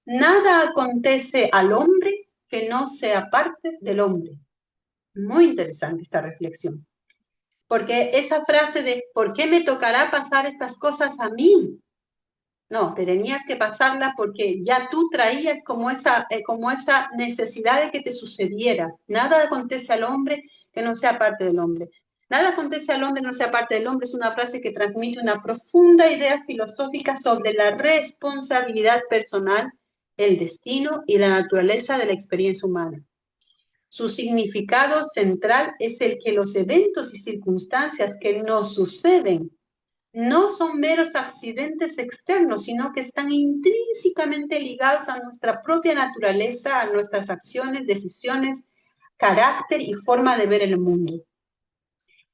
nada acontece al hombre que no sea parte del hombre. Muy interesante esta reflexión. Porque esa frase de ¿por qué me tocará pasar estas cosas a mí? No, te tenías que pasarla porque ya tú traías como esa necesidad de que te sucediera. Nada acontece al hombre que no sea parte del hombre. Nada acontece al hombre que no sea parte del hombre es una frase que transmite una profunda idea filosófica sobre la responsabilidad personal, el destino y la naturaleza de la experiencia humana. Su significado central es el que los eventos y circunstancias que nos suceden no son meros accidentes externos, sino que están intrínsecamente ligados a nuestra propia naturaleza, a nuestras acciones, decisiones, carácter y forma de ver el mundo.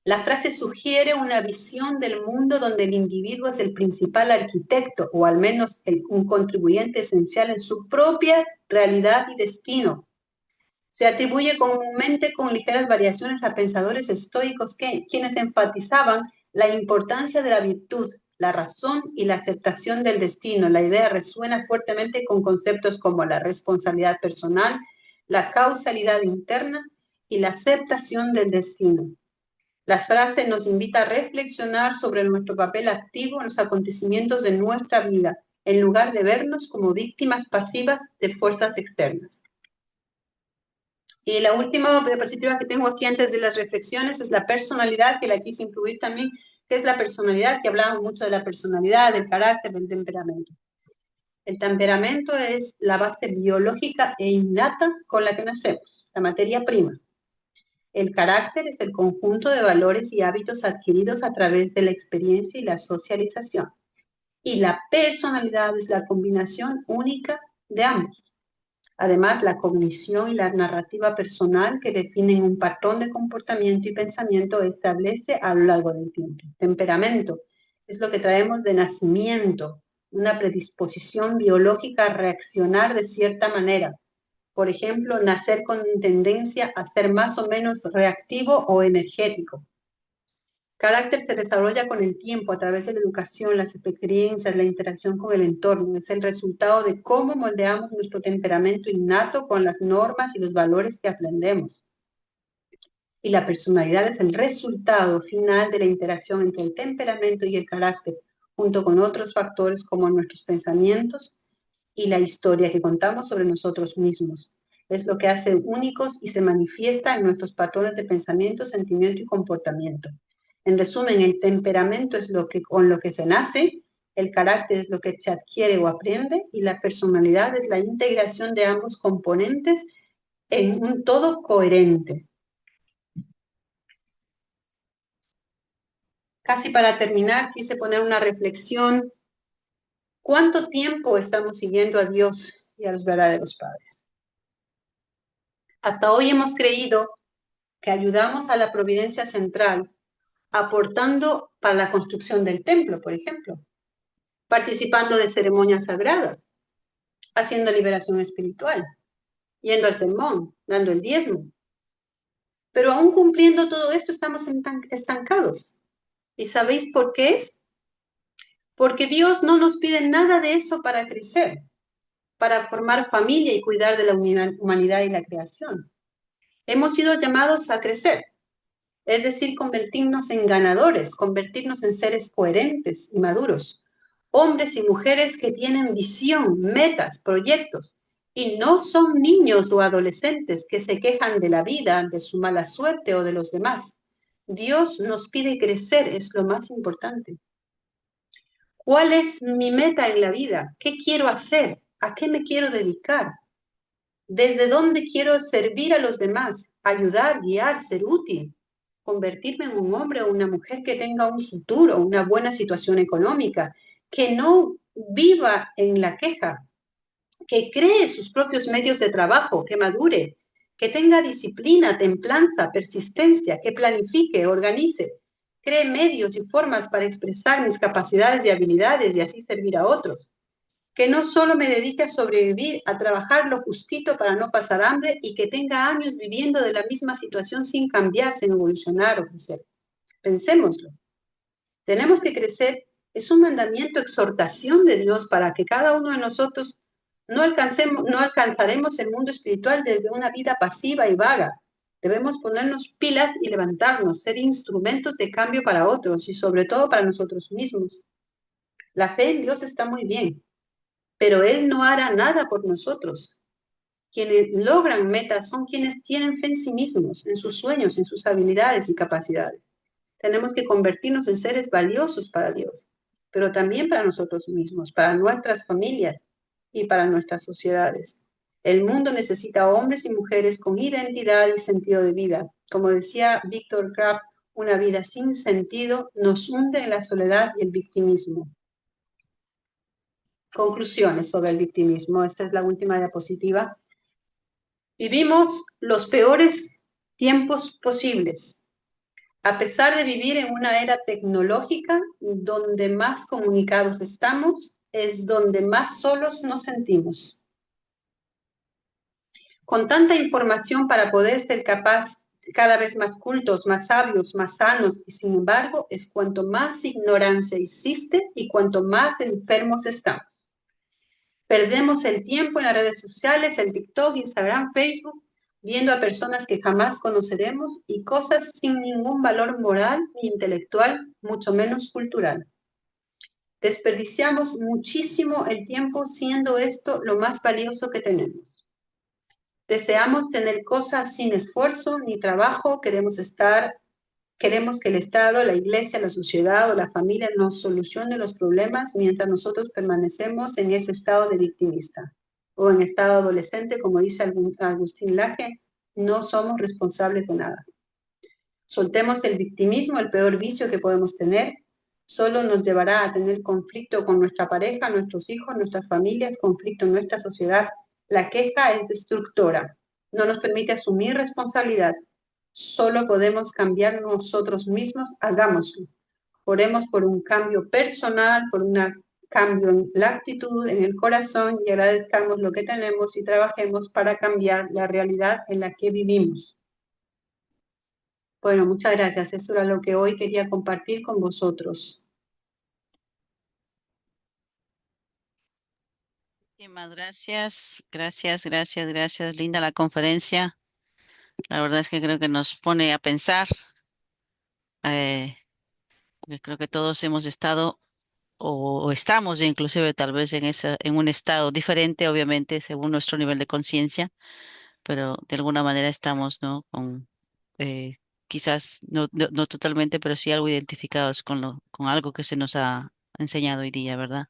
La frase sugiere una visión del mundo donde el individuo es el principal arquitecto, o al menos un contribuyente esencial en su propia realidad y destino. Se atribuye comúnmente con ligeras variaciones a pensadores estoicos quienes enfatizaban la importancia de la virtud, la razón y la aceptación del destino. La idea resuena fuertemente con conceptos como la responsabilidad personal, la causalidad interna y la aceptación del destino. La frase nos invita a reflexionar sobre nuestro papel activo en los acontecimientos de nuestra vida, en lugar de vernos como víctimas pasivas de fuerzas externas. Y la última diapositiva que tengo aquí antes de las reflexiones es la personalidad, que la quise incluir también, que es la personalidad, que hablamos mucho de la personalidad, del carácter, del temperamento. El temperamento es la base biológica e innata con la que nacemos, la materia prima. El carácter es el conjunto de valores y hábitos adquiridos a través de la experiencia y la socialización. Y la personalidad es la combinación única de ambos. Además, la cognición y la narrativa personal que definen un patrón de comportamiento y pensamiento establece a lo largo del tiempo. Temperamento es lo que traemos de nacimiento, una predisposición biológica a reaccionar de cierta manera. Por ejemplo, nacer con tendencia a ser más o menos reactivo o energético. Carácter se desarrolla con el tiempo a través de la educación, las experiencias, la interacción con el entorno. Es el resultado de cómo moldeamos nuestro temperamento innato con las normas y los valores que aprendemos. Y la personalidad es el resultado final de la interacción entre el temperamento y el carácter, junto con otros factores como nuestros pensamientos y la historia que contamos sobre nosotros mismos. Es lo que hace únicos y se manifiesta en nuestros patrones de pensamiento, sentimiento y comportamiento. En resumen, el temperamento es con lo que se nace, el carácter es lo que se adquiere o aprende y la personalidad es la integración de ambos componentes en un todo coherente. Casi para terminar, quise poner una reflexión. ¿Cuánto tiempo estamos siguiendo a Dios y a los verdaderos padres? Hasta hoy hemos creído que ayudamos a la providencia central aportando para la construcción del templo, por ejemplo, participando de ceremonias sagradas, haciendo liberación espiritual, yendo al sermón, dando el diezmo. Pero aún cumpliendo todo esto estamos estancados. ¿Y sabéis por qué es? Porque Dios no nos pide nada de eso para crecer, para formar familia y cuidar de la humanidad y la creación. Hemos sido llamados a crecer, es decir, convertirnos en ganadores, convertirnos en seres coherentes y maduros, hombres y mujeres que tienen visión, metas, proyectos, y no son niños o adolescentes que se quejan de la vida, de su mala suerte o de los demás. Dios nos pide crecer, es lo más importante. ¿Cuál es mi meta en la vida? ¿Qué quiero hacer? ¿A qué me quiero dedicar? ¿Desde dónde quiero servir a los demás? Ayudar, guiar, ser útil. Convertirme en un hombre o una mujer que tenga un futuro, una buena situación económica, que no viva en la queja, que cree sus propios medios de trabajo, que madure, que tenga disciplina, templanza, persistencia, que planifique, organice, cree medios y formas para expresar mis capacidades y habilidades y así servir a otros. Que no solo me dedique a sobrevivir, a trabajar lo justito para no pasar hambre y que tenga años viviendo de la misma situación sin cambiar, sin evolucionar o crecer. Pensémoslo. Tenemos que crecer. Es un mandamiento, exhortación de Dios para que cada uno de nosotros no alcanzaremos el mundo espiritual desde una vida pasiva y vaga. Debemos ponernos pilas y levantarnos, ser instrumentos de cambio para otros y sobre todo para nosotros mismos. La fe en Dios está muy bien, pero Él no hará nada por nosotros. Quienes logran metas son quienes tienen fe en sí mismos, en sus sueños, en sus habilidades y capacidades. Tenemos que convertirnos en seres valiosos para Dios, pero también para nosotros mismos, para nuestras familias y para nuestras sociedades. El mundo necesita hombres y mujeres con identidad y sentido de vida. Como decía Víctor Kraft, una vida sin sentido, nos hunde en la soledad y el victimismo. Conclusiones sobre el victimismo. Esta es la última diapositiva. Vivimos los peores tiempos posibles. A pesar de vivir en una era tecnológica donde más comunicados estamos, es donde más solos nos sentimos. Con tanta información para poder ser cada vez más cultos, más sabios, más sanos, y sin embargo es cuanto más ignorancia existe y cuanto más enfermos estamos. Perdemos el tiempo en las redes sociales, en TikTok, Instagram, Facebook, viendo a personas que jamás conoceremos y cosas sin ningún valor moral ni intelectual, mucho menos cultural. Desperdiciamos muchísimo el tiempo siendo esto lo más valioso que tenemos. Deseamos tener cosas sin esfuerzo ni trabajo, queremos que el Estado, la Iglesia, la sociedad o la familia nos solucione los problemas mientras nosotros permanecemos en ese estado de victimista o en estado adolescente, como dice Agustín Laje, no somos responsables de nada. Soltemos el victimismo, el peor vicio que podemos tener, solo nos llevará a tener conflicto con nuestra pareja, nuestros hijos, nuestras familias, conflicto en nuestra sociedad. La queja es destructora, no nos permite asumir responsabilidad. Solo podemos cambiar nosotros mismos, hagámoslo. Oremos por un cambio personal, por un cambio en la actitud, en el corazón y agradezcamos lo que tenemos y trabajemos para cambiar la realidad en la que vivimos. Bueno, muchas gracias. Eso era lo que hoy quería compartir con vosotros. Muchísimas gracias. Linda la conferencia. La verdad es que creo que nos pone a pensar. Eh, yo creo que todos hemos estado o estamos inclusive tal vez en un estado diferente, obviamente, según nuestro nivel de conciencia, pero de alguna manera estamos, ¿no? Eh, quizás no totalmente, pero sí algo identificados con algo que se nos ha enseñado hoy día, ¿verdad?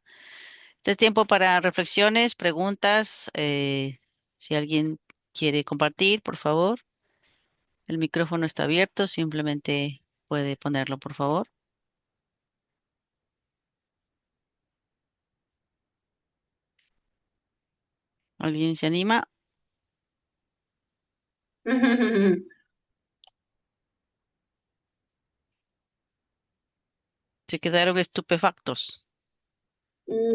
Este es tiempo para reflexiones, preguntas. Si alguien quiere compartir, por favor, el micrófono está abierto, simplemente puede ponerlo, por favor. ¿Alguien se anima? Se quedaron estupefactos.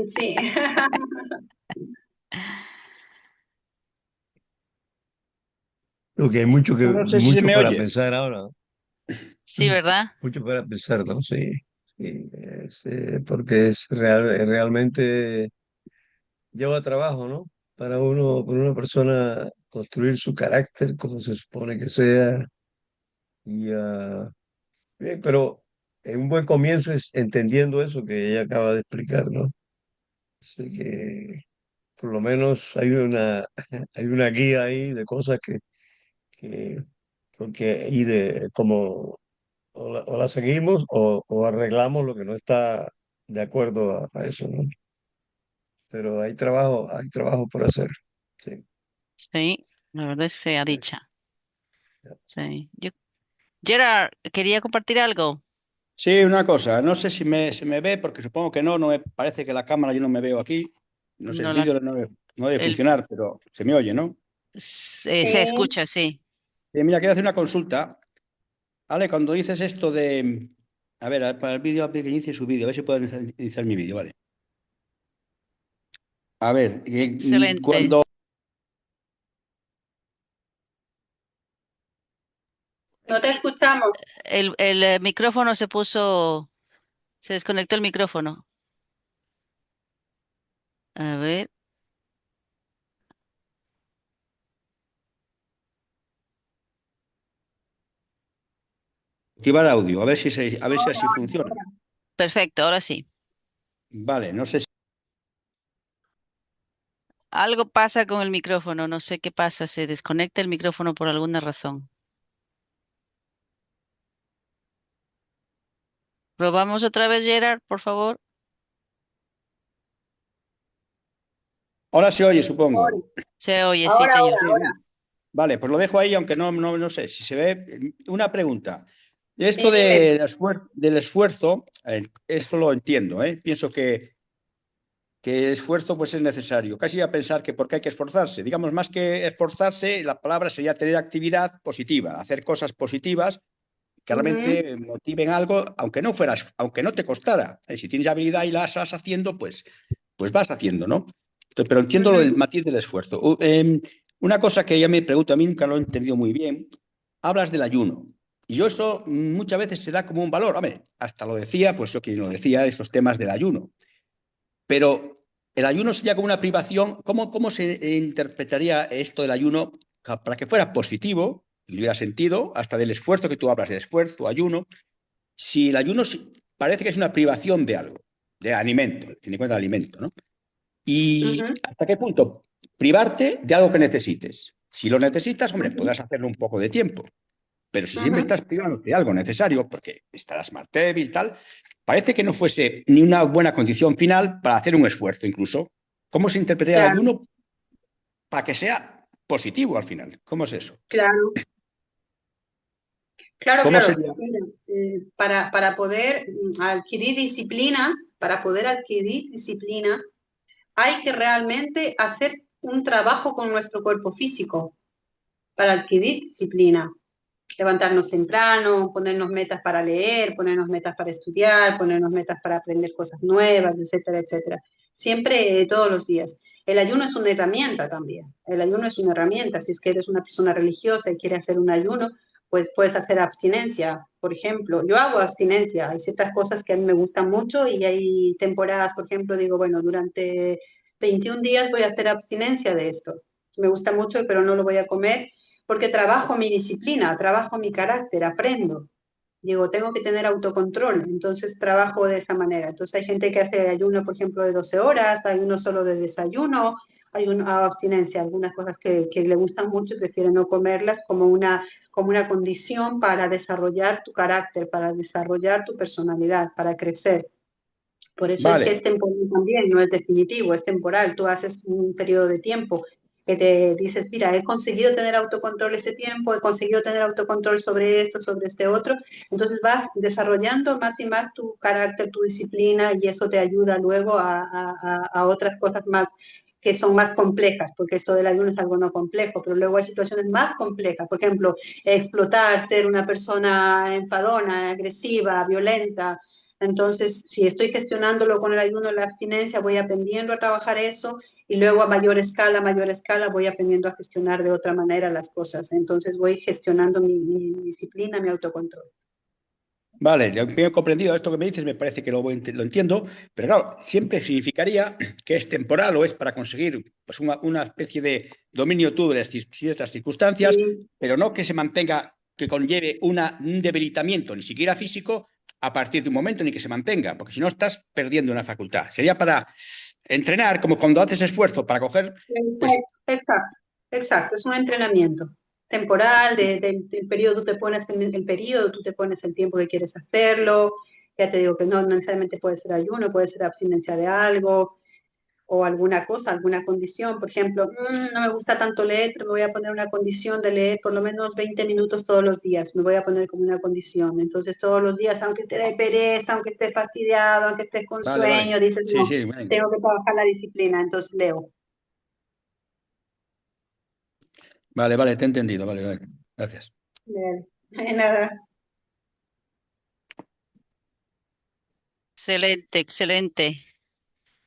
Sí. Creo que hay No sé si se mucho me para oye. pensar ahora, ¿no? Sí, ¿verdad? Mucho para pensar, ¿no? Sí, sí, porque realmente lleva trabajo, ¿no? Para una persona construir su carácter como se supone que sea. Y, bien, pero un buen comienzo es entendiendo eso que ella acaba de explicar, ¿no? Así que por lo menos hay una guía ahí de cosas que, y de como o la seguimos o arreglamos lo que no está de acuerdo a eso, ¿no? Pero hay trabajo por hacer. Sí. Sí, la verdad es que sea Eh, dicha. Sí. Gerard, quería compartir algo. Sí, una cosa, no sé si se me ve, porque supongo que no, no me parece que la cámara yo no me veo aquí. No sé, el No la, vídeo no debe el, funcionar, pero se me oye, ¿no? se Sí. escucha, sí. Mira, quiero hacer una consulta. Ale, cuando dices esto de... A ver, para el vídeo, a ver que inicie su vídeo, a ver si puedo iniciar mi vídeo, vale. A ver, Excelente. cuando... No te escuchamos. El micrófono se desconectó el micrófono. A ver, Activar audio, a ver si Ahora, así funciona. ahora. perfecto, ahora sí. Vale, no sé si... Algo pasa con el micrófono, no sé qué pasa, se desconecta el micrófono por alguna razón. Probamos otra vez, Gerard, por favor. Ahora se oye, supongo. Se oye, sí, Ahora, señor. ahora. Vale, pues lo dejo ahí, aunque no sé si se ve. Una pregunta. Y esto Dime. del esfuerzo, eso lo entiendo, ¿eh? Pienso que el esfuerzo pues es necesario. Casi a pensar que porque hay que esforzarse. Digamos, más que esforzarse, la palabra sería tener actividad positiva, hacer cosas positivas que Ujú, realmente motiven algo, aunque no te costara. Si tienes habilidad y la estás haciendo, pues vas haciendo, ¿no? Entonces, pero entiendo lo del ujú, matiz del esfuerzo. Una cosa que ya me pregunto, a mí nunca lo he entendido muy bien, hablas del ayuno. Y yo eso muchas veces se da como un valor. Hombre, hasta lo decía, pues yo quien lo decía, esos temas del ayuno. Pero el ayuno sería como una privación. ¿Cómo se interpretaría esto del ayuno para que fuera positivo, y hubiera sentido, hasta del esfuerzo que tú hablas, de esfuerzo, ayuno? Si el ayuno parece que es una privación de algo, de alimento, tiene en cuenta el alimento, ¿no? ¿Y ujú, hasta qué punto? Privarte de algo que necesites. Si lo necesitas, hombre, ujú, podrás hacerlo un poco de tiempo, pero si siempre ujú. estás privando de algo necesario, porque estarás más débil, tal, parece que no fuese ni una buena condición final para hacer un esfuerzo incluso. ¿Cómo se interpreta el Claro, ayuno para que sea positivo al final? ¿Cómo es eso? claro, claro, ¿Cómo claro. sería? Mira, para poder adquirir disciplina, para poder adquirir disciplina, hay que realmente hacer un trabajo con nuestro cuerpo físico para adquirir disciplina. Levantarnos temprano, ponernos metas para leer, ponernos metas para estudiar, ponernos metas para aprender cosas nuevas, etcétera, etcétera. Siempre, todos los días. El ayuno es una herramienta también. El ayuno es una herramienta. Si es que eres una persona religiosa y quieres hacer un ayuno, pues puedes hacer abstinencia. Por ejemplo, yo hago abstinencia. Hay ciertas cosas que a mí me gustan mucho y hay temporadas, por ejemplo, digo, bueno, durante 21 días voy a hacer abstinencia de esto. Me gusta mucho, pero no lo voy a comer porque trabajo mi disciplina, trabajo mi carácter, aprendo. Digo, tengo que tener autocontrol, entonces trabajo de esa manera. Entonces hay gente que hace ayuno, por ejemplo, de 12 horas, hay uno solo de desayuno, hay una abstinencia, algunas cosas que le gustan mucho y prefieren no comerlas como una condición para desarrollar tu carácter, para desarrollar tu personalidad, para crecer. Por eso es que es Vale, temporal también, no es definitivo, es temporal. Tú haces un periodo de tiempo que te dices, mira, he conseguido tener autocontrol ese tiempo, he conseguido tener autocontrol sobre esto, sobre este otro. Entonces vas desarrollando más y más tu carácter, tu disciplina y eso te ayuda luego a otras cosas más que son más complejas, porque esto del ayuno es algo no complejo, pero luego hay situaciones más complejas, por ejemplo, explotar, ser una persona enfadona, agresiva, violenta, entonces, si estoy gestionándolo con el ayuno, la abstinencia, voy aprendiendo a trabajar eso y luego a mayor escala, voy aprendiendo a gestionar de otra manera las cosas. Entonces, voy gestionando mi disciplina, mi autocontrol. vale, ya he comprendido esto que me dices, me parece que lo entiendo, pero claro, siempre significaría que es temporal o es para conseguir pues, una especie de dominio tú de las ciertas circunstancias, Sí, pero no que se mantenga, que conlleve un debilitamiento, ni siquiera físico, a partir de un momento, ni que se mantenga, porque si no estás perdiendo una facultad. Sería para entrenar, como cuando haces esfuerzo para coger, pues, exacto, exacto, exacto. Es un entrenamiento temporal, del periodo, tú te pones el periodo, tú te pones el tiempo que quieres hacerlo. Ya te digo que no necesariamente puede ser ayuno, puede ser abstinencia de algo, o alguna cosa, alguna condición. Por ejemplo, no me gusta tanto leer, pero me voy a poner una condición de leer por lo menos 20 minutos todos los días. Me voy a poner como una condición. Entonces, todos los días, aunque te dé pereza, aunque estés fastidiado, aunque estés con vale, sueño, vale. dices, Sí, no, sí, bueno. tengo que trabajar la disciplina. Entonces, leo. Vale, vale, te he entendido, vale, vale. Gracias. Leer. Nada. Excelente, excelente.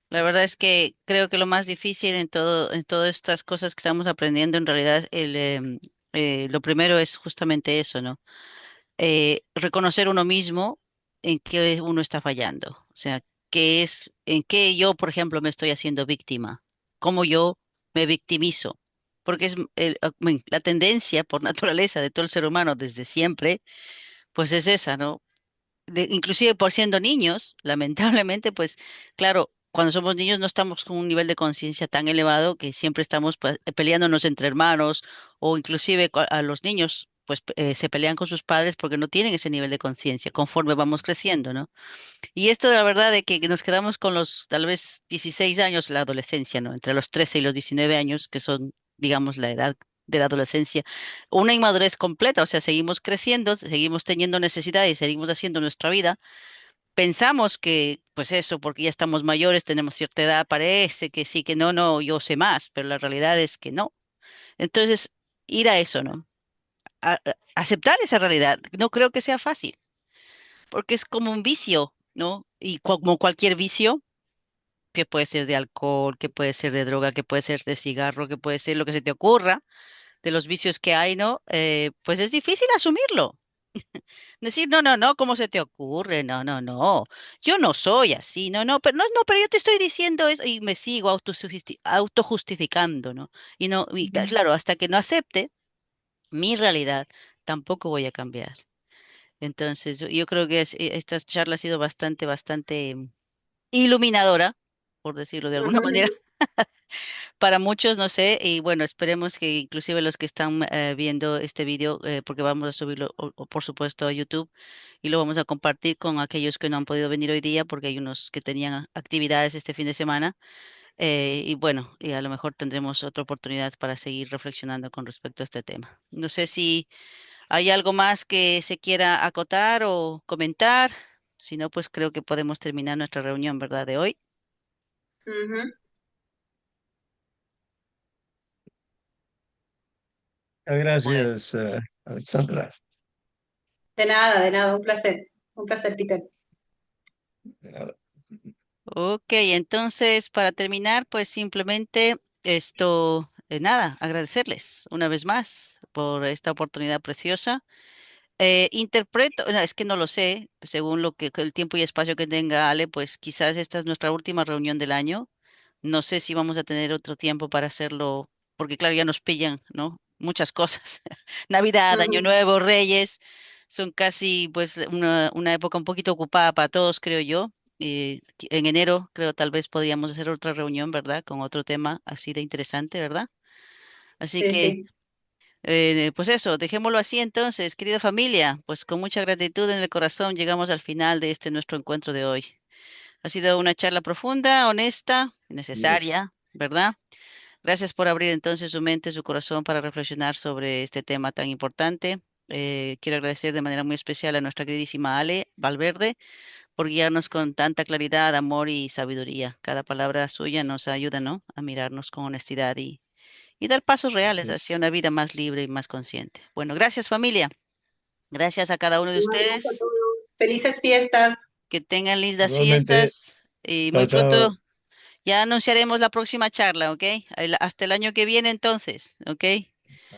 La verdad es que creo que lo más difícil en todas estas cosas que estamos aprendiendo, en realidad, lo primero es justamente eso, ¿no? Reconocer uno mismo en qué uno está fallando. O sea, en qué yo, por ejemplo, me estoy haciendo víctima, cómo yo me victimizo. Porque la tendencia por naturaleza de todo el ser humano desde siempre, pues es esa, ¿no? Inclusive por siendo niños, lamentablemente, pues claro, cuando somos niños no estamos con un nivel de conciencia tan elevado que siempre estamos pues, peleándonos entre hermanos o inclusive a los niños pues se pelean con sus padres porque no tienen ese nivel de conciencia conforme vamos creciendo, ¿no? Y esto de la verdad de que nos quedamos con los tal vez 16 años, la adolescencia, ¿no? Entre los 13 y los 19 años, que son, digamos, la edad de la adolescencia, una inmadurez completa, o sea, seguimos creciendo, seguimos teniendo necesidades, seguimos haciendo nuestra vida. Pensamos que, pues eso, porque ya estamos mayores, tenemos cierta edad, parece que sí, que no, no, yo sé más, pero la realidad es que no. Entonces, ir a eso, ¿no? Aceptar esa realidad, no creo que sea fácil, porque es como un vicio, ¿no? Y como cualquier vicio, que puede ser de alcohol, que puede ser de droga, que puede ser de cigarro, que puede ser lo que se te ocurra, de los vicios que hay, ¿no? Pues es difícil asumirlo. Decir, no, no, no, ¿cómo se te ocurre? No, no, no, yo no soy así, no, no, pero no, no, pero yo te estoy diciendo eso y me sigo autojustificando, ¿no? Y no, y claro, hasta que no acepte mi realidad, tampoco voy a cambiar. Entonces, yo creo que esta charla ha sido bastante, bastante iluminadora, por decirlo de alguna manera, Ujú. para muchos, no sé, y bueno, esperemos que inclusive los que están viendo este video, porque vamos a subirlo, por supuesto, a YouTube y lo vamos a compartir con aquellos que no han podido venir hoy día, porque hay unos que tenían actividades este fin de semana, y bueno, y a lo mejor tendremos otra oportunidad para seguir reflexionando con respecto a este tema. No sé si hay algo más que se quiera acotar o comentar. Si no, pues creo que podemos terminar nuestra reunión, ¿verdad? De hoy. Ujú. Bueno. Gracias, Alexandra. De nada, un placer, Peter. Ok, entonces para terminar, pues simplemente esto, nada, agradecerles una vez más por esta oportunidad preciosa. Interpreto, no, es que no lo sé, según lo que el tiempo y espacio que tenga Ale, pues quizás esta es nuestra última reunión del año. No sé si vamos a tener otro tiempo para hacerlo, porque claro, ya nos pillan, ¿no? Muchas cosas. Navidad, Año Ujú. Nuevo, Reyes, son casi pues una época un poquito ocupada para todos, creo yo. En enero creo tal vez podríamos hacer otra reunión, ¿verdad? Con otro tema así de interesante, ¿verdad? Así Sí, que, sí. pues eso, dejémoslo así entonces, querida familia, pues con mucha gratitud en el corazón llegamos al final de este nuestro encuentro de hoy. Ha sido una charla profunda, honesta, Yes. necesaria, ¿verdad? Gracias por abrir entonces su mente, su corazón para reflexionar sobre este tema tan importante. Quiero agradecer de manera muy especial a nuestra queridísima Ale Valverde por guiarnos con tanta claridad, amor y sabiduría. Cada palabra suya nos ayuda, ¿no? A mirarnos con honestidad y dar pasos reales Yes. hacia una vida más libre y más consciente. Bueno, gracias familia. Gracias a cada uno de Gracias a ustedes. todos. Felices fiestas. Que tengan lindas Igualmente, fiestas y chao, muy chao. pronto ya anunciaremos la próxima charla, ¿ok? Hasta el año que viene entonces, ¿ok?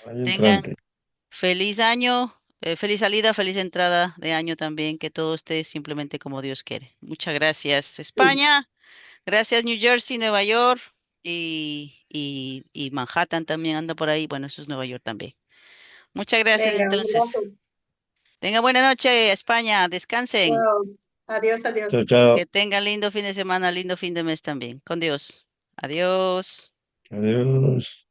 Al año Tengan entrante. feliz año, feliz salida, feliz entrada de año también, que todo esté simplemente como Dios quiere. Muchas gracias, España. Gracias, New Jersey, Nueva York y Manhattan también anda por ahí. Bueno, eso es Nueva York también. Muchas gracias Venga, un entonces. abrazo. Tenga buena noche, España. Descansen. Chao. Adiós, adiós. Chao, chao. Que tengan lindo fin de semana, lindo fin de mes también. Con Dios. Adiós. Adiós.